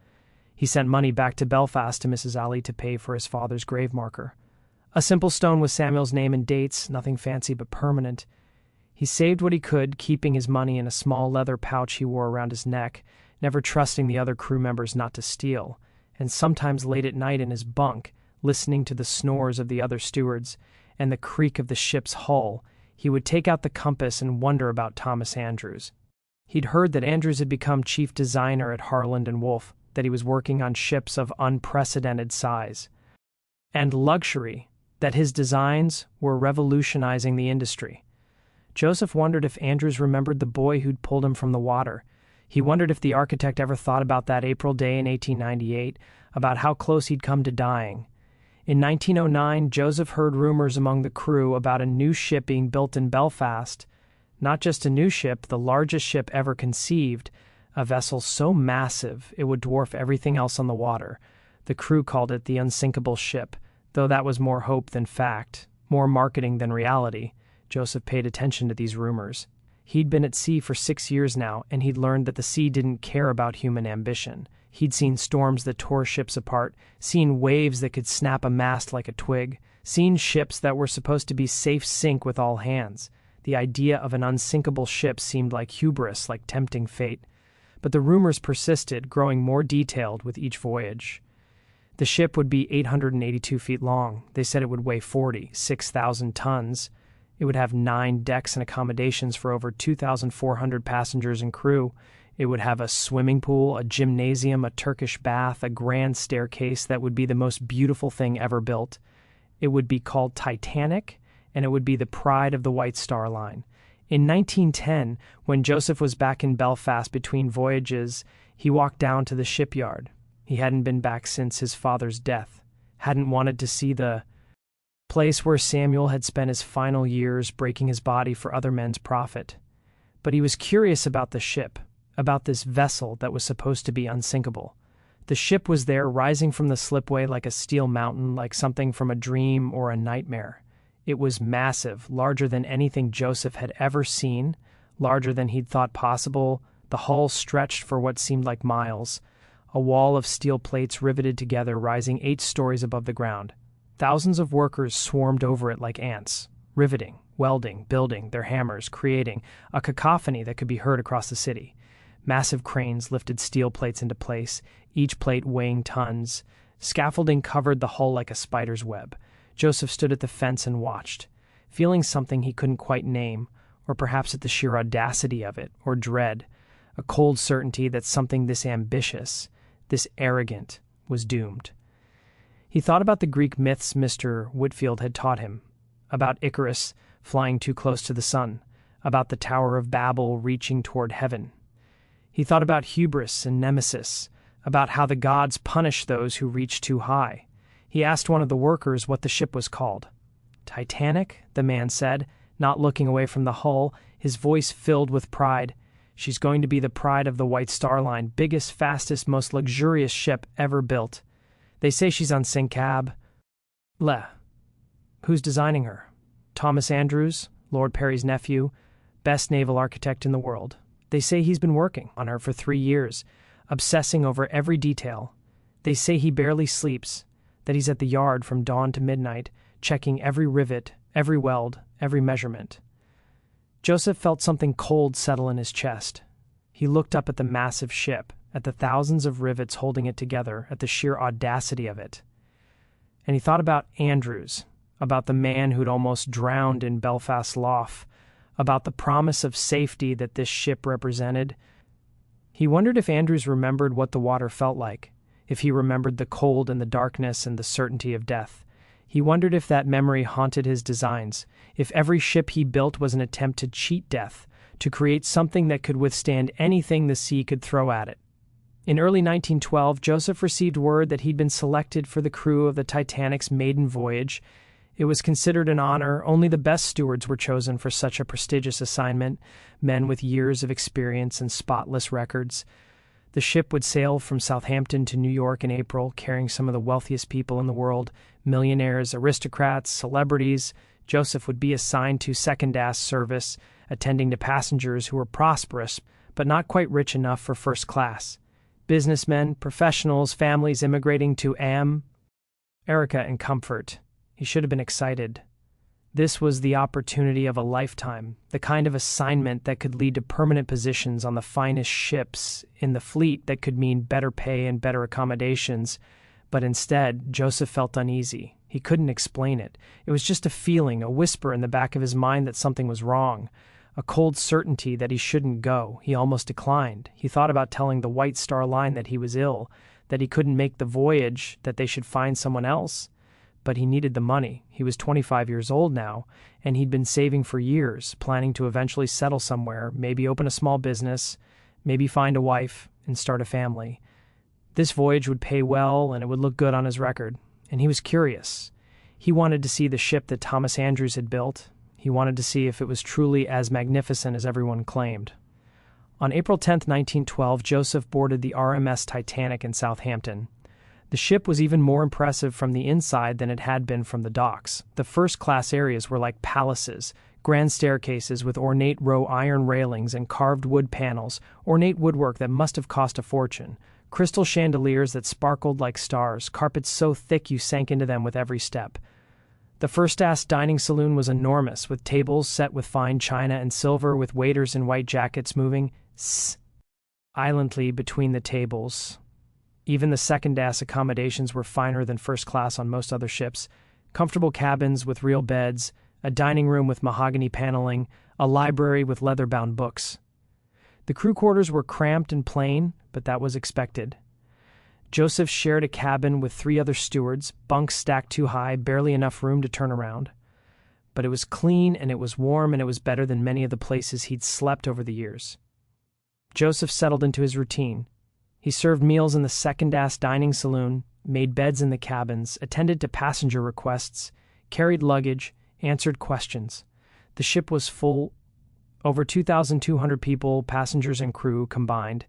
He sent money back to Belfast to Mrs. Ali to pay for his father's grave marker. A simple stone with Samuel's name and dates, nothing fancy but permanent. He saved what he could, keeping his money in a small leather pouch he wore around his neck, never trusting the other crew members not to steal, and sometimes late at night in his bunk, listening to the snores of the other stewards and the creak of the ship's hull, he would take out the compass and wonder about Thomas Andrews. He'd heard that Andrews had become chief designer at Harland & Wolff, that he was working on ships of unprecedented size and luxury, that his designs were revolutionizing the industry. Joseph wondered if Andrews remembered the boy who'd pulled him from the water. He wondered if the architect ever thought about that April day in 1898, about how close he'd come to dying. In 1909, Joseph heard rumors among the crew about a new ship being built in Belfast. Not just a new ship, the largest ship ever conceived, a vessel so massive it would dwarf everything else on the water. The crew called it the unsinkable ship, though that was more hope than fact, more marketing than reality. Joseph paid attention to these rumors. He'd been at sea for 6 years now, and he'd learned that the sea didn't care about human ambition. He'd seen storms that tore ships apart, seen waves that could snap a mast like a twig, seen ships that were supposed to be safe sink with all hands. The idea of an unsinkable ship seemed like hubris, like tempting fate. But the rumors persisted, growing more detailed with each voyage. The ship would be 882 feet long. They said it would weigh 6,000 tons. It would have 9 decks and accommodations for over 2,400 passengers and crew. It would have a swimming pool, a gymnasium, a Turkish bath, a grand staircase that would be the most beautiful thing ever built. It would be called Titanic, and it would be the pride of the White Star Line. In 1910, when Joseph was back in Belfast between voyages, he walked down to the shipyard. He hadn't been back since his father's death, hadn't wanted to see the place where Samuel had spent his final years breaking his body for other men's profit. But he was curious about the ship, about this vessel that was supposed to be unsinkable. The ship was there, rising from the slipway like a steel mountain, like something from a dream or a nightmare. It was massive, larger than anything Joseph had ever seen, larger than he'd thought possible. The hull stretched for what seemed like miles, a wall of steel plates riveted together, rising 8 stories above the ground. Thousands of workers swarmed over it like ants, riveting, welding, building, their hammers, creating a cacophony that could be heard across the city. Massive cranes lifted steel plates into place, each plate weighing tons. Scaffolding covered the hull like a spider's web. Joseph stood at the fence and watched, feeling something he couldn't quite name, or perhaps at the sheer audacity of it, or dread, a cold certainty that something this ambitious, this arrogant, was doomed. He thought about the Greek myths Mr. Whitfield had taught him, about Icarus flying too close to the sun, about the Tower of Babel reaching toward heaven. He thought about hubris and nemesis, about how the gods punish those who reach too high. He asked one of the workers what the ship was called. Titanic, the man said, not looking away from the hull, his voice filled with pride. She's going to be the pride of the White Star Line, biggest, fastest, most luxurious ship ever built. They say she's unsinkable. Who's designing her? Thomas Andrews, Lord Perry's nephew, best naval architect in the world. They say he's been working on her for 3 years, obsessing over every detail. They say he barely sleeps, that he's at the yard from dawn to midnight, checking every rivet, every weld, every measurement. Joseph felt something cold settle in his chest. He looked up at the massive ship, at the thousands of rivets holding it together, at the sheer audacity of it. And he thought about Andrews, about the man who'd almost drowned in Belfast Lough, about the promise of safety that this ship represented. He wondered if Andrews remembered what the water felt like, if he remembered the cold and the darkness and the certainty of death. He wondered if that memory haunted his designs, if every ship he built was an attempt to cheat death, to create something that could withstand anything the sea could throw at it. In early 1912, Joseph received word that he'd been selected for the crew of the Titanic's maiden voyage. It was considered an honor. Only the best stewards were chosen for such a prestigious assignment, men with years of experience and spotless records. The ship would sail from Southampton to New York in April, carrying some of the wealthiest people in the world, millionaires, aristocrats, celebrities. Joseph would be assigned to second-class service, attending to passengers who were prosperous, but not quite rich enough for first class. Businessmen, professionals, families immigrating to America and comfort. He should have been excited. This was the opportunity of a lifetime, the kind of assignment that could lead to permanent positions on the finest ships in the fleet, that could mean better pay and better accommodations. But instead, Joseph felt uneasy. He couldn't explain it. It was just a feeling, a whisper in the back of his mind that something was wrong, a cold certainty that he shouldn't go. He almost declined. He thought about telling the White Star Line that he was ill, that he couldn't make the voyage, that they should find someone else. But he needed the money. He was 25 years old now, and he'd been saving for years, planning to eventually settle somewhere, maybe open a small business, maybe find a wife and start a family. This voyage would pay well, and it would look good on his record. And he was curious. He wanted to see the ship that Thomas Andrews had built. He wanted to see if it was truly as magnificent as everyone claimed. On April 10, 1912, Joseph boarded the RMS Titanic in Southampton. The ship was even more impressive from the inside than it had been from the docks. The first-class areas were like palaces, grand staircases with ornate row iron railings and carved wood panels, ornate woodwork that must have cost a fortune, crystal chandeliers that sparkled like stars, carpets so thick you sank into them with every step. The first-class dining saloon was enormous, with tables set with fine china and silver, with waiters in white jackets moving silently between the tables. Even the second-class accommodations were finer than first class on most other ships. Comfortable cabins with real beds, a dining room with mahogany paneling, a library with leather-bound books. The crew quarters were cramped and plain, but that was expected. Joseph shared a cabin with 3 other stewards, bunks stacked too high, barely enough room to turn around. But it was clean, and it was warm, and it was better than many of the places he'd slept over the years. Joseph settled into his routine. He served meals in the second-class dining saloon, made beds in the cabins, attended to passenger requests, carried luggage, answered questions. The ship was full, over 2,200 people, passengers and crew combined.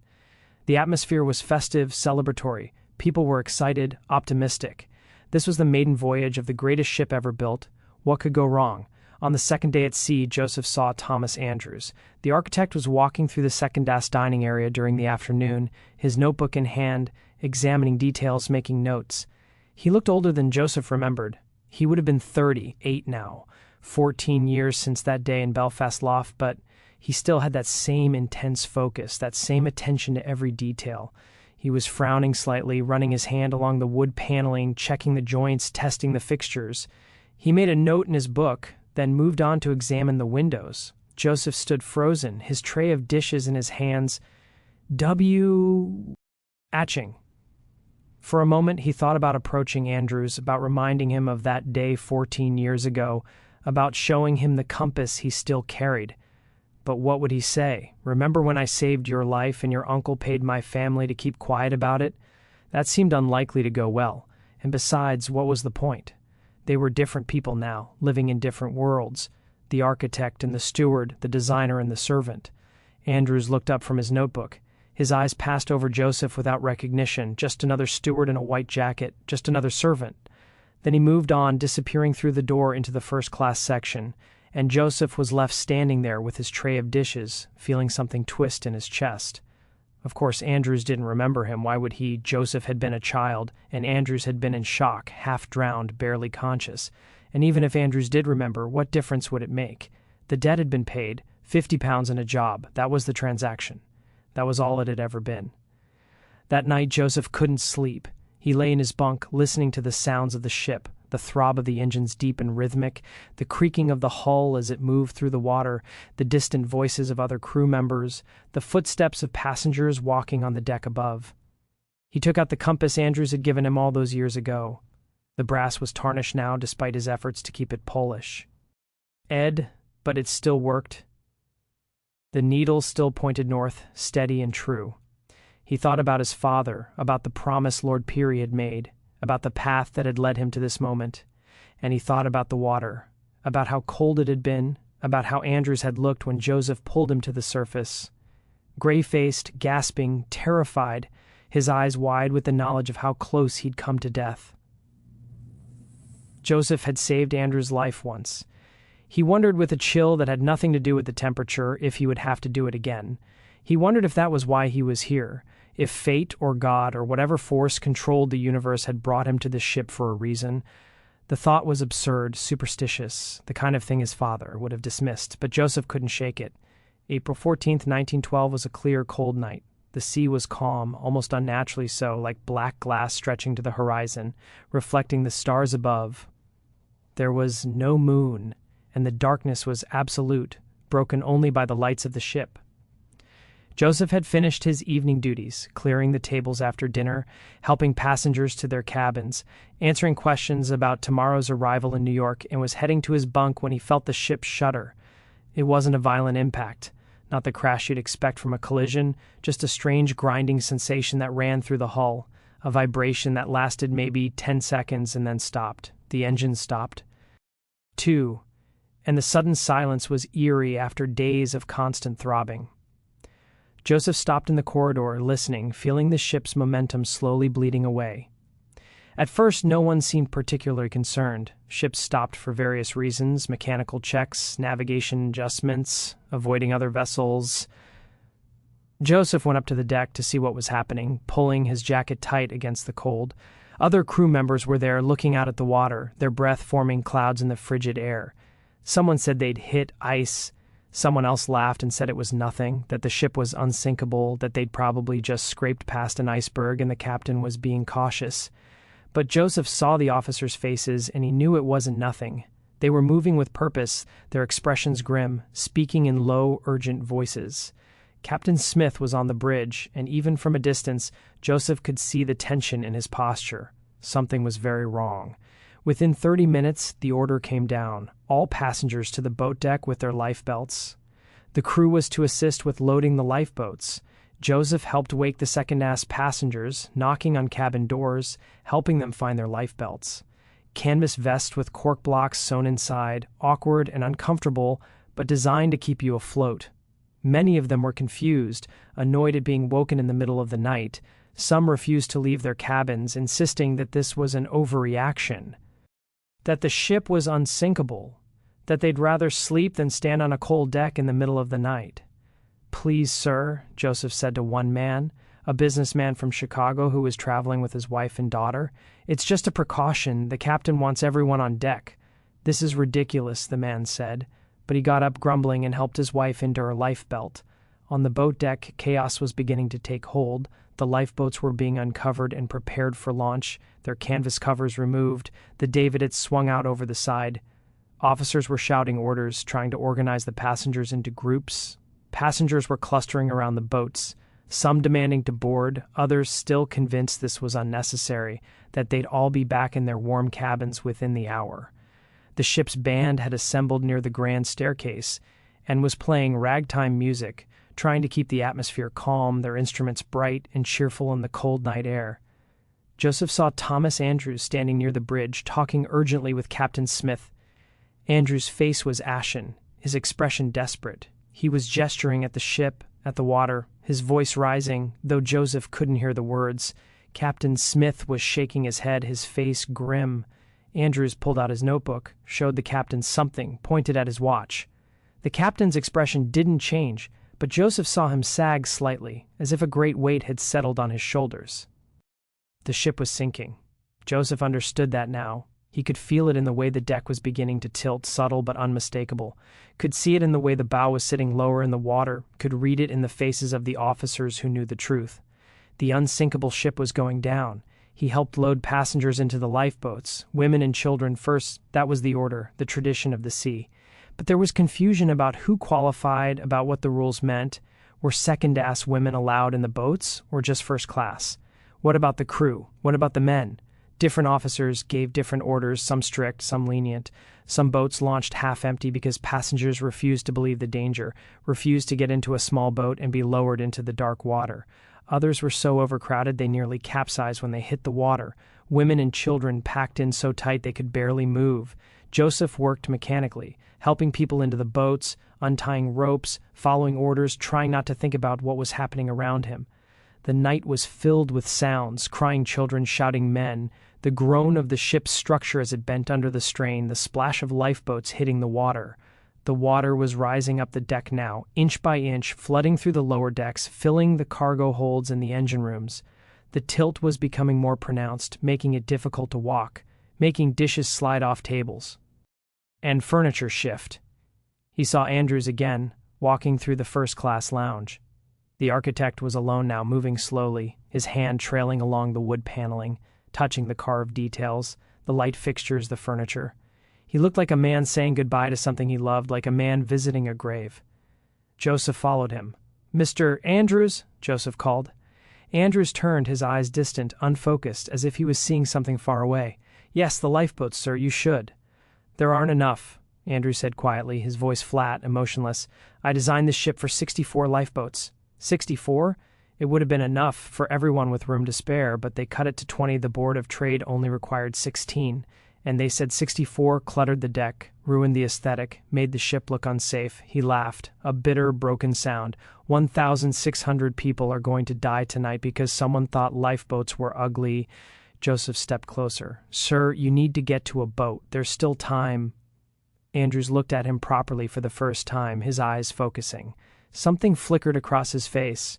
The atmosphere was festive, celebratory. People were excited, optimistic. This was the maiden voyage of the greatest ship ever built. What could go wrong? On the second day at sea, Joseph saw Thomas Andrews. The architect was walking through the second-class dining area during the afternoon, his notebook in hand, examining details, making notes. He looked older than Joseph remembered. He would have been 38 now, 14 years since that day in Belfast Lough, but he still had that same intense focus, that same attention to every detail. He was frowning slightly, running his hand along the wood paneling, checking the joints, testing the fixtures. He made a note in his book, then moved on to examine the windows. Joseph stood frozen, his tray of dishes in his hands. Atching. For a moment he thought about approaching Andrews, about reminding him of that day 14 years ago, about showing him the compass he still carried. But what would he say? Remember when I saved your life and your uncle paid my family to keep quiet about it? That seemed unlikely to go well. And besides, what was the point? They were different people now, living in different worlds. The architect and the steward, the designer and the servant. Andrews looked up from his notebook. His eyes passed over Joseph without recognition, just another steward in a white jacket, just another servant. Then he moved on, disappearing through the door into the first-class section, and Joseph was left standing there with his tray of dishes, feeling something twist in his chest. Of course, Andrews didn't remember him. Why would he? Joseph had been a child, and Andrews had been in shock, half-drowned, barely conscious. And even if Andrews did remember, what difference would it make? The debt had been paid, £50 and a job. That was the transaction. That was all it had ever been. That night, Joseph couldn't sleep. He lay in his bunk, listening to the sounds of the ship, the throb of the engines deep and rhythmic, the creaking of the hull as it moved through the water, the distant voices of other crew members, the footsteps of passengers walking on the deck above. He took out the compass Andrews had given him all those years ago. The brass was tarnished now, despite his efforts to keep it Polish. But it still worked. The needle still pointed north, steady and true. He thought about his father, about the promise Lord Peary had made, about the path that had led him to this moment, and he thought about the water, about how cold it had been, about how Andrews had looked when Joseph pulled him to the surface. Gray-faced, gasping, terrified, his eyes wide with the knowledge of how close he'd come to death. Joseph had saved Andrews' life once. He wondered with a chill that had nothing to do with the temperature if he would have to do it again. He wondered if that was why he was here, if fate or God or whatever force controlled the universe had brought him to this ship for a reason. The thought was absurd, superstitious, the kind of thing his father would have dismissed, but Joseph couldn't shake it. April 14th, 1912 was a clear, cold night. The sea was calm, almost unnaturally so, like black glass stretching to the horizon, reflecting the stars above. There was no moon, and the darkness was absolute, broken only by the lights of the ship. Joseph had finished his evening duties, clearing the tables after dinner, helping passengers to their cabins, answering questions about tomorrow's arrival in New York, and was heading to his bunk when he felt the ship shudder. It wasn't a violent impact, not the crash you'd expect from a collision, just a strange grinding sensation that ran through the hull, a vibration that lasted maybe 10 seconds and then stopped. The engine stopped. 2. And the sudden silence was eerie after days of constant throbbing. Joseph stopped in the corridor, listening, feeling the ship's momentum slowly bleeding away. At first, no one seemed particularly concerned. Ships stopped for various reasons: mechanical checks, navigation adjustments, avoiding other vessels. Joseph went up to the deck to see what was happening, pulling his jacket tight against the cold. Other crew members were there, looking out at the water, their breath forming clouds in the frigid air. Someone said they'd hit ice. Someone else laughed and said it was nothing, that the ship was unsinkable, that they'd probably just scraped past an iceberg and the captain was being cautious. But Joseph saw the officers' faces and he knew it wasn't nothing. They were moving with purpose, their expressions grim, speaking in low, urgent voices. Captain Smith was on the bridge, and even from a distance, Joseph could see the tension in his posture. Something was very wrong. Within 30 minutes, the order came down. All passengers to the boat deck with their lifebelts. The crew was to assist with loading the lifeboats. Joseph helped wake the second-class passengers, knocking on cabin doors, helping them find their lifebelts. Canvas vests with cork blocks sewn inside, awkward and uncomfortable, but designed to keep you afloat. Many of them were confused, annoyed at being woken in the middle of the night. Some refused to leave their cabins, insisting that this was an overreaction, that the ship was unsinkable, that they'd rather sleep than stand on a cold deck in the middle of the night. "Please, sir," Joseph said to one man, a businessman from Chicago who was traveling with his wife and daughter. "It's just a precaution. The captain wants everyone on deck." "This is ridiculous," the man said, but he got up grumbling and helped his wife into her lifebelt. On the boat deck, chaos was beginning to take hold. The lifeboats were being uncovered and prepared for launch, their canvas covers removed, the davits swung out over the side. Officers were shouting orders, trying to organize the passengers into groups. Passengers were clustering around the boats, some demanding to board, others still convinced this was unnecessary, that they'd all be back in their warm cabins within the hour. The ship's band had assembled near the grand staircase and was playing ragtime music, trying to keep the atmosphere calm, their instruments bright and cheerful in the cold night air. Joseph saw Thomas Andrews standing near the bridge, talking urgently with Captain Smith. Andrews' face was ashen, his expression desperate. He was gesturing at the ship, at the water, his voice rising, though Joseph couldn't hear the words. Captain Smith was shaking his head, his face grim. Andrews pulled out his notebook, showed the captain something, pointed at his watch. The captain's expression didn't change, but Joseph saw him sag slightly, as if a great weight had settled on his shoulders. The ship was sinking. Joseph understood that now. He could feel it in the way the deck was beginning to tilt, subtle but unmistakable. Could see it in the way the bow was sitting lower in the water, could read it in the faces of the officers who knew the truth. The unsinkable ship was going down. He helped load passengers into the lifeboats, women and children first. That was the order, the tradition of the sea. But there was confusion about who qualified, about what the rules meant. Were second-class women allowed in the boats, or just first class? What about the crew? What about the men? Different officers gave different orders, some strict, some lenient. Some boats launched half-empty because passengers refused to believe the danger, refused to get into a small boat and be lowered into the dark water. Others were so overcrowded they nearly capsized when they hit the water. Women and children packed in so tight they could barely move. Joseph worked mechanically, helping people into the boats, untying ropes, following orders, trying not to think about what was happening around him. The night was filled with sounds, crying children, shouting men, the groan of the ship's structure as it bent under the strain, the splash of lifeboats hitting the water. The water was rising up the deck now, inch by inch, flooding through the lower decks, filling the cargo holds and the engine rooms. The tilt was becoming more pronounced, making it difficult to walk, making dishes slide off tables. And furniture shift. He saw Andrews again, walking through the first-class lounge. The architect was alone now, moving slowly, his hand trailing along the wood paneling, touching the carved details, the light fixtures, the furniture. He looked like a man saying goodbye to something he loved, like a man visiting a grave. Joseph followed him. "Mr. Andrews," Joseph called. Andrews turned, his eyes distant, unfocused, as if he was seeing something far away. "Yes, the lifeboats, sir, you should." "There aren't enough," Andrews said quietly, his voice flat, emotionless. "I designed this ship for 64 lifeboats." 64? It would have been enough for everyone with room to spare, but they cut it to 20. The Board of Trade only required 16, and they said 64 cluttered the deck, ruined the aesthetic, made the ship look unsafe. He laughed, a bitter, broken sound. 1,600 people are going to die tonight because someone thought lifeboats were ugly. Joseph stepped closer. "Sir, you need to get to a boat. There's still time." Andrews looked at him properly for the first time, his eyes focusing. Something flickered across his face.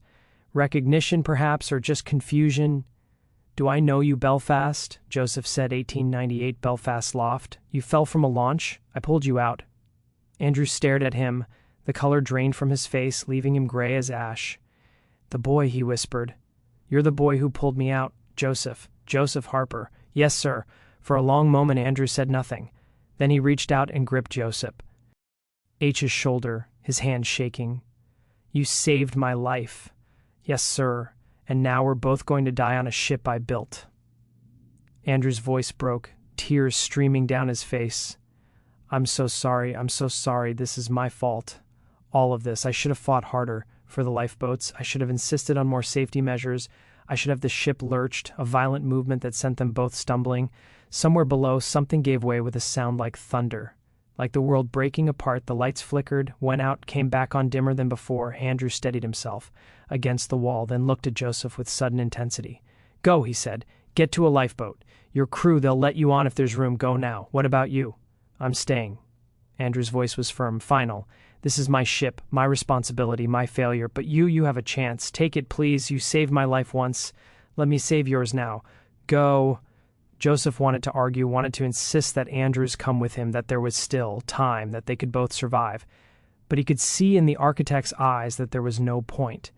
Recognition, perhaps, or just confusion. "Do I know you, Belfast?" Joseph said, 1898 Belfast Loft. "You fell from a launch. I pulled you out." Andrews stared at him. The color drained from his face, leaving him gray as ash. "The boy," he whispered. "You're the boy who pulled me out, Joseph. Joseph Harper." "Yes, sir." For a long moment Andrews said nothing. Then he reached out and gripped Joseph. H's shoulder, his hand shaking. "You saved my life." "Yes, sir. And now we're both going to die on a ship I built." Andrew's voice broke, tears streaming down his face. I'm so sorry. This is my fault. All of this. I should have fought harder for the lifeboats. I should have insisted on more safety measures. I should have the ship lurched, a violent movement that sent them both stumbling. Somewhere below, something gave way with a sound like thunder. Like the world breaking apart, the lights flickered, went out, came back on dimmer than before. Andrew steadied himself against the wall, then looked at Joseph with sudden intensity. "Go," he said. "Get to a lifeboat. Your crew, they'll let you on if there's room. Go now. What about you?" "I'm staying." Andrew's voice was firm, final. "This is my ship, my responsibility, my failure. But you have a chance. Take it, please. You saved my life once. Let me save yours now. Go." Joseph wanted to argue, wanted to insist that Andrews come with him, that there was still time, that they could both survive. But he could see in the architect's eyes that there was no point.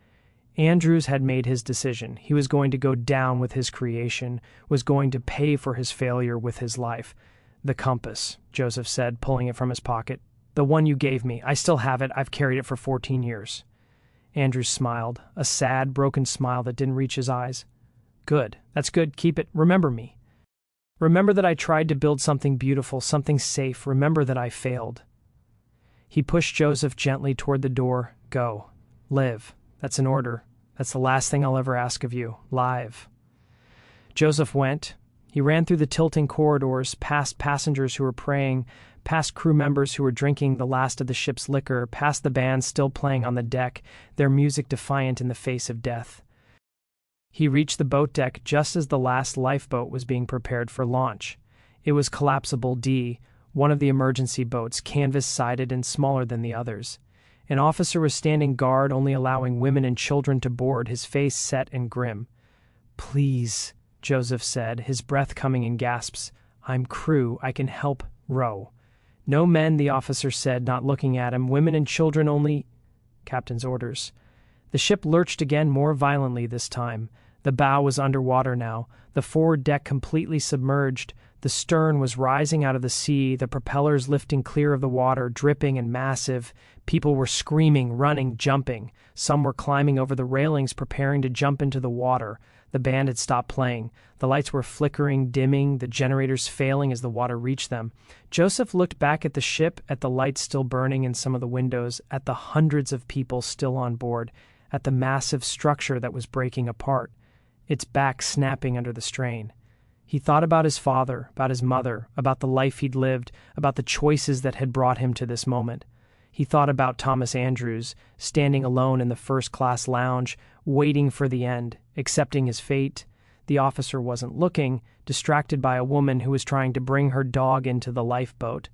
Andrews had made his decision. He was going to go down with his creation, was going to pay for his failure with his life. "The compass," Joseph said, pulling it from his pocket. "The one you gave me. I still have it. I've carried it for 14 years. Andrews smiled, a sad, broken smile that didn't reach his eyes. "Good. That's good. Keep it. Remember me. Remember that I tried to build something beautiful, something safe. Remember that I failed." He pushed Joseph gently toward the door. "Go. Live. That's an order. That's the last thing I'll ever ask of you. Live." Joseph went. He ran through the tilting corridors, past passengers who were praying, past crew members who were drinking the last of the ship's liquor, past the band still playing on the deck, their music defiant in the face of death. He reached the boat deck just as the last lifeboat was being prepared for launch. It was Collapsible D, one of the emergency boats, canvas-sided and smaller than the others. An officer was standing guard, only allowing women and children to board, his face set and grim. "Please," Joseph said, his breath coming in gasps. "I'm crew. I can help row." "No men," the officer said, not looking at him. "Women and children only." Captain's orders. The ship lurched again, more violently this time. The bow was underwater now, the forward deck completely submerged. The stern was rising out of the sea, the propellers lifting clear of the water, dripping and massive. People were screaming, running, jumping. Some were climbing over the railings, preparing to jump into the water. The band had stopped playing. The lights were flickering, dimming, the generators failing as the water reached them. Joseph looked back at the ship, at the lights still burning in some of the windows, at the hundreds of people still on board, at the massive structure that was breaking apart, its back snapping under the strain. He thought about his father, about his mother, about the life he'd lived, about the choices that had brought him to this moment. He thought about Thomas Andrews, standing alone in the first-class lounge, waiting for the end, accepting his fate. The officer wasn't looking, distracted by a woman who was trying to bring her dog into the lifeboat.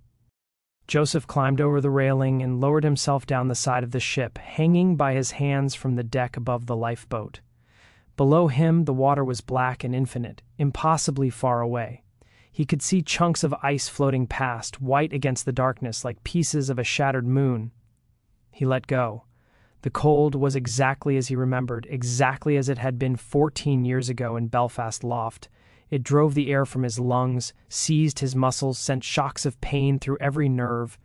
Joseph climbed over the railing and lowered himself down the side of the ship, hanging by his hands from the deck above the lifeboat. Below him, the water was black and infinite, impossibly far away. He could see chunks of ice floating past, white against the darkness like pieces of a shattered moon. He let go. The cold was exactly as he remembered, exactly as it had been 14 years ago in Belfast Loft. It drove the air from his lungs, seized his muscles, sent shocks of pain through every nerve.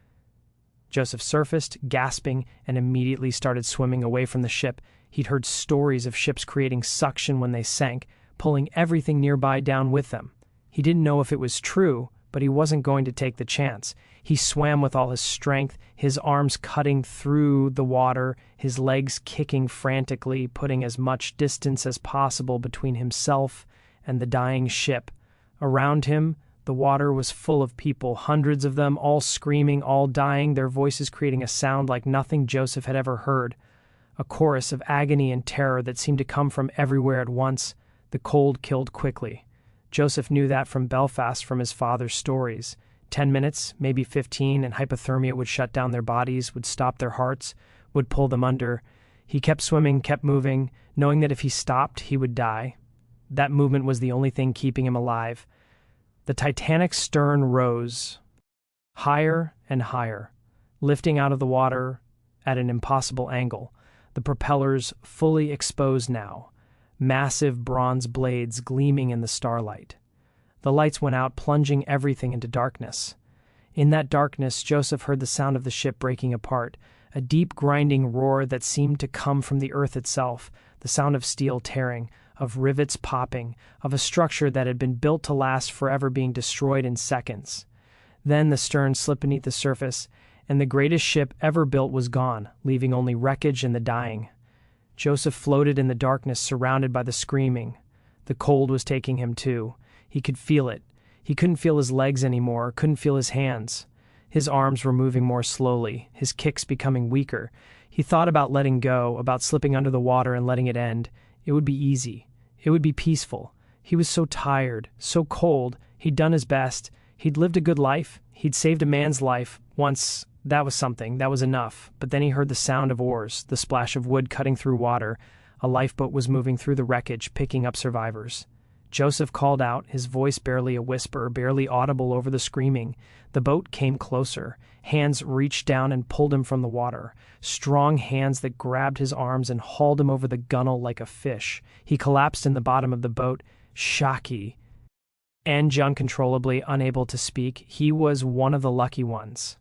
Joseph surfaced, gasping, and immediately started swimming away from the ship. He'd heard stories of ships creating suction when they sank, pulling everything nearby down with them. He didn't know if it was true, but he wasn't going to take the chance. He swam with all his strength, his arms cutting through the water, his legs kicking frantically, putting as much distance as possible between himself and the dying ship. Around him, the water was full of people, hundreds of them, all screaming, all dying, their voices creating a sound like nothing Joseph had ever heard. A chorus of agony and terror that seemed to come from everywhere at once. The cold killed quickly. Joseph knew that from Belfast, from his father's stories. 10 minutes, maybe 15, and hypothermia would shut down their bodies, would stop their hearts, would pull them under. He kept swimming, kept moving, knowing that if he stopped, he would die. That movement was the only thing keeping him alive. The Titanic's stern rose, higher and higher, lifting out of the water at an impossible angle. The propellers fully exposed now, massive bronze blades gleaming in the starlight. The lights went out, plunging everything into darkness. In that darkness, Joseph heard the sound of the ship breaking apart, a deep grinding roar that seemed to come from the earth itself, the sound of steel tearing, of rivets popping, of a structure that had been built to last forever being destroyed in seconds. Then the stern slipped beneath the surface, and the greatest ship ever built was gone, leaving only wreckage and the dying. Joseph floated in the darkness, surrounded by the screaming. The cold was taking him too. He could feel it. He couldn't feel his legs anymore, couldn't feel his hands. His arms were moving more slowly, his kicks becoming weaker. He thought about letting go, about slipping under the water and letting it end. It would be easy. It would be peaceful. He was so tired, so cold. He'd done his best. He'd lived a good life. He'd saved a man's life once. That was something. That was enough. But then he heard the sound of oars, the splash of wood cutting through water. A lifeboat was moving through the wreckage, picking up survivors. Joseph called out, his voice barely a whisper, barely audible over the screaming. The boat came closer. Hands reached down and pulled him from the water. Strong hands that grabbed his arms and hauled him over the gunwale like a fish. He collapsed in the bottom of the boat, shocky, and uncontrollably unable to speak. He was one of the lucky ones.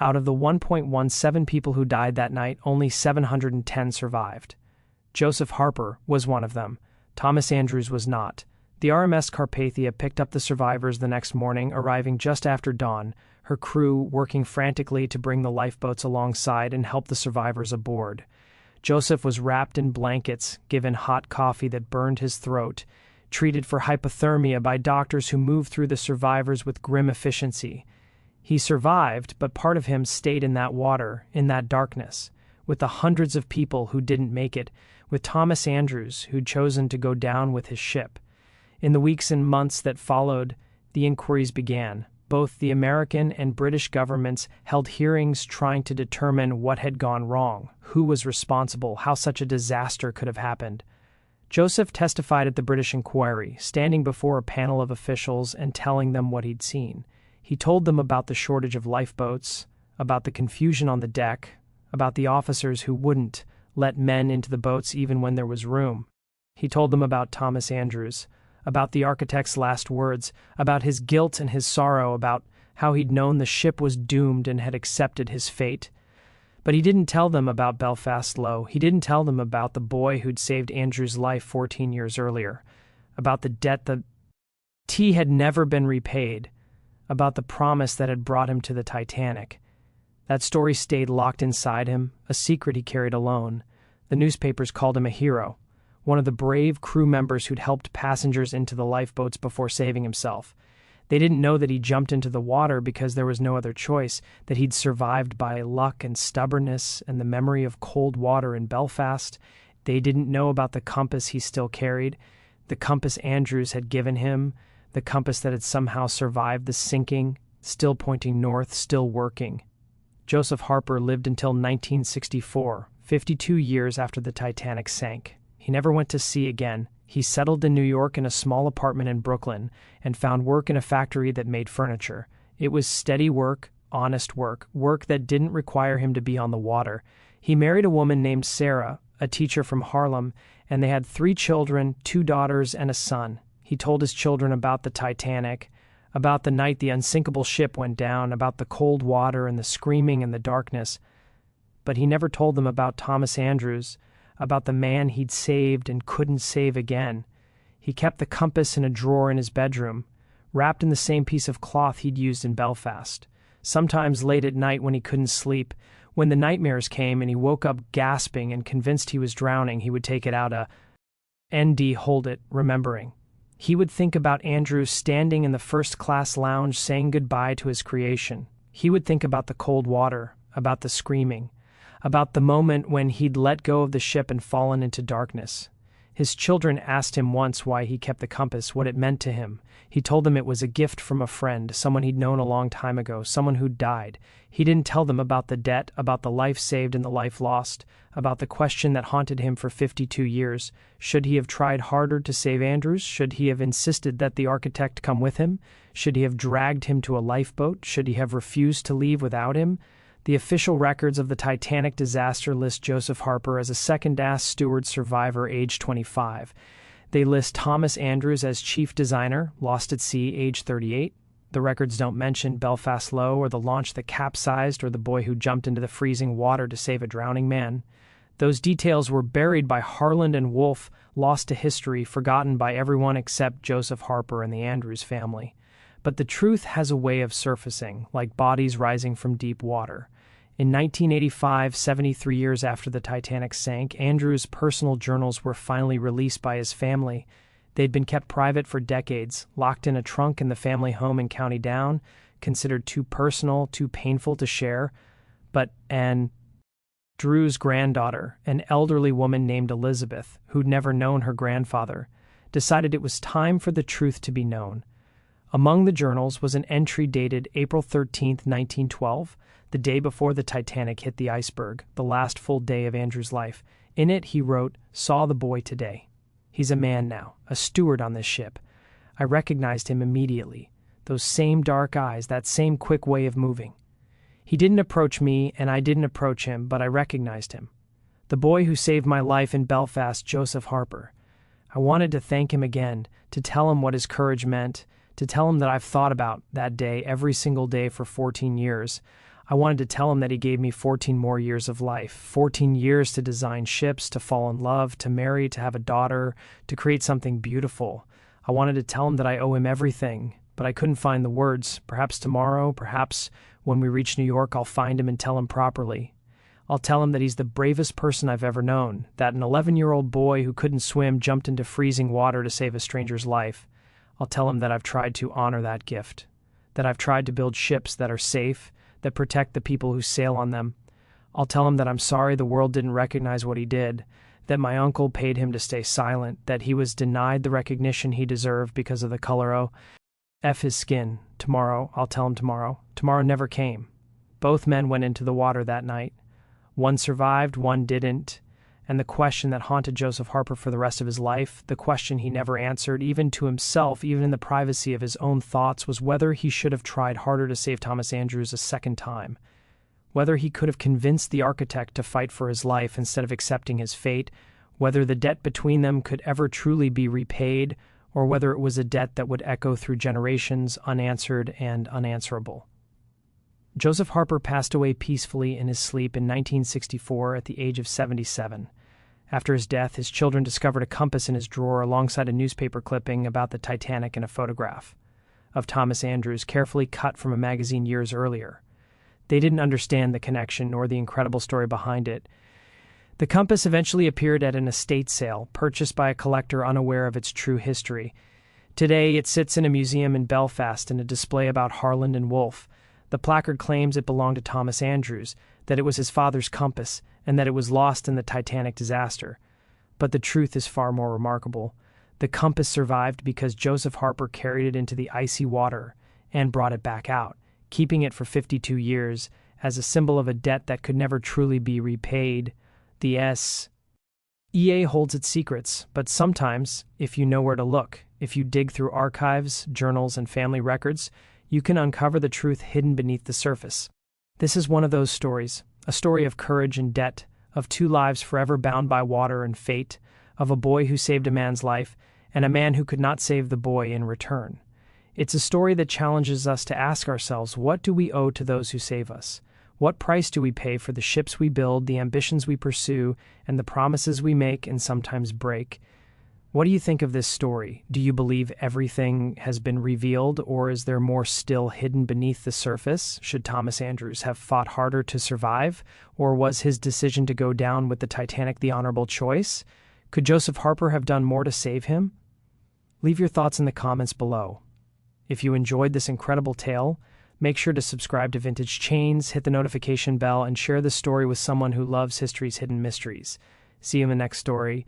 Out of the 1.17 people who died that night, only 710 survived. Joseph Harper was one of them. Thomas Andrews was not. The RMS Carpathia picked up the survivors the next morning, arriving just after dawn, her crew working frantically to bring the lifeboats alongside and help the survivors aboard. Joseph was wrapped in blankets, given hot coffee that burned his throat, treated for hypothermia by doctors who moved through the survivors with grim efficiency. He survived, but part of him stayed in that water, in that darkness, with the hundreds of people who didn't make it, with Thomas Andrews, who'd chosen to go down with his ship. In the weeks and months that followed, the the inquiries began. Both the American and British governments held hearings trying to determine what had gone wrong, who was responsible, how such a disaster could have happened. Joseph testified at the British inquiry, standing before a panel of officials and telling them what he'd seen. He told them about the shortage of lifeboats, about the confusion on the deck, about the officers who wouldn't let men into the boats even when there was room. He told them about Thomas Andrews, about the architect's last words, about his guilt and his sorrow, about how he'd known the ship was doomed and had accepted his fate. But he didn't tell them about Belfast Low. He didn't tell them about the boy who'd saved Andrew's life 14 years earlier, about the debt the T had never been repaid, about the promise that had brought him to the Titanic. That story stayed locked inside him, a secret he carried alone. The newspapers called him a hero, one of the brave crew members who'd helped passengers into the lifeboats before saving himself. They didn't know that he jumped into the water because there was no other choice, that he'd survived by luck and stubbornness and the memory of cold water in Belfast. They didn't know about the compass he still carried, the compass Andrews had given him, the compass that had somehow survived the sinking, still pointing north, still working. Joseph Harper lived until 1964, 52 years after the Titanic sank. He never went to sea again. He settled in New York in a small apartment in Brooklyn and found work in a factory that made furniture. It was steady work, honest work, work that didn't require him to be on the water. He married a woman named Sarah, a teacher from Harlem, and they had 3 children, 2 daughters, and a son. He told his children about the Titanic, about the night the unsinkable ship went down, about the cold water and the screaming and the darkness. But he never told them about Thomas Andrews, about the man he'd saved and couldn't save again. He kept the compass in a drawer in his bedroom, wrapped in the same piece of cloth he'd used in Belfast. Sometimes late at night when he couldn't sleep, when the nightmares came and he woke up gasping and convinced he was drowning, he would take it out ND hold it, remembering. He would think about Andrews standing in the first-class lounge saying goodbye to his creation. He would think about the cold water, about the screaming, about the moment when he'd let go of the ship and fallen into darkness. His children asked him once why he kept the compass, what it meant to him. He told them it was a gift from a friend, someone he'd known a long time ago, someone who'd died. He didn't tell them about the debt, about the life saved and the life lost, about the question that haunted him for 52 years. Should he have tried harder to save Andrews? Should he have insisted that the architect come with him? Should he have dragged him to a lifeboat? Should he have refused to leave without him? The official records of the Titanic disaster list Joseph Harper as a second-class steward survivor, age 25. They list Thomas Andrews as chief designer, lost at sea, age 38. The records don't mention Belfast Low or the launch that capsized or the boy who jumped into the freezing water to save a drowning man. Those details were buried by Harland and Wolff, lost to history, forgotten by everyone except Joseph Harper and the Andrews family. But the truth has a way of surfacing, like bodies rising from deep water. In 1985, 73 years after the Titanic sank, Andrews' personal journals were finally released by his family. They'd been kept private for decades, locked in a trunk in the family home in County Down, considered too personal, too painful to share. But Drew's granddaughter, an elderly woman named Elizabeth, who'd never known her grandfather, decided it was time for the truth to be known. Among the journals was an entry dated April 13, 1912, the day before the Titanic hit the iceberg, the last full day of Andrew's life. In it, he wrote, "Saw the boy today. He's a man now, a steward on this ship. I recognized him immediately. Those same dark eyes, that same quick way of moving. He didn't approach me, and I didn't approach him, but I recognized him. The boy who saved my life in Belfast, Joseph Harper. I wanted to thank him again, to tell him what his courage meant, to tell him that I've thought about that day every single day for 14 years. I wanted to tell him that he gave me 14 more years of life, 14 years to design ships, to fall in love, to marry, to have a daughter, to create something beautiful. I wanted to tell him that I owe him everything, but I couldn't find the words. Perhaps tomorrow, perhaps when we reach New York, I'll find him and tell him properly. I'll tell him that he's the bravest person I've ever known, that an 11-year-old boy who couldn't swim jumped into freezing water to save a stranger's life. I'll tell him that I've tried to honor that gift, that I've tried to build ships that are safe, that protect the people who sail on them. I'll tell him that I'm sorry the world didn't recognize what he did, that my uncle paid him to stay silent, that he was denied the recognition he deserved because of the color O. F his skin. Tomorrow, I'll tell him tomorrow. Tomorrow never came. Both men went into the water that night. One survived, one didn't. And the question that haunted Joseph Harper for the rest of his life, the question he never answered, even to himself, even in the privacy of his own thoughts, was whether he should have tried harder to save Thomas Andrews a second time. Whether he could have convinced the architect to fight for his life instead of accepting his fate, whether the debt between them could ever truly be repaid, or whether it was a debt that would echo through generations, unanswered and unanswerable. Joseph Harper passed away peacefully in his sleep in 1964 at the age of 77. After his death, his children discovered a compass in his drawer alongside a newspaper clipping about the Titanic and a photograph of Thomas Andrews carefully cut from a magazine years earlier. They didn't understand the connection nor the incredible story behind it. The compass eventually appeared at an estate sale, purchased by a collector unaware of its true history. Today, it sits in a museum in Belfast in a display about Harland and Wolff. The placard claims it belonged to Thomas Andrews, that it was his father's compass, and that it was lost in the Titanic disaster. But the truth is far more remarkable. The compass survived because Joseph Harper carried it into the icy water and brought it back out, keeping it for 52 years as a symbol of a debt that could never truly be repaid. The S.E.A. holds its secrets, but sometimes, if you know where to look, if you dig through archives, journals, and family records, you can uncover the truth hidden beneath the surface. This is one of those stories, a story of courage and debt, of two lives forever bound by water and fate, of a boy who saved a man's life, and a man who could not save the boy in return. It's a story that challenges us to ask ourselves, what do we owe to those who save us? What price do we pay for the ships we build, the ambitions we pursue, and the promises we make and sometimes break? What do you think of this story? Do you believe everything has been revealed, or is there more still hidden beneath the surface? Should Thomas Andrews have fought harder to survive, or was his decision to go down with the Titanic the honorable choice? Could Joseph Harper have done more to save him? Leave your thoughts in the comments below. If you enjoyed this incredible tale, make sure to subscribe to Vintage Chains, hit the notification bell, and share this story with someone who loves history's hidden mysteries. See you in the next story.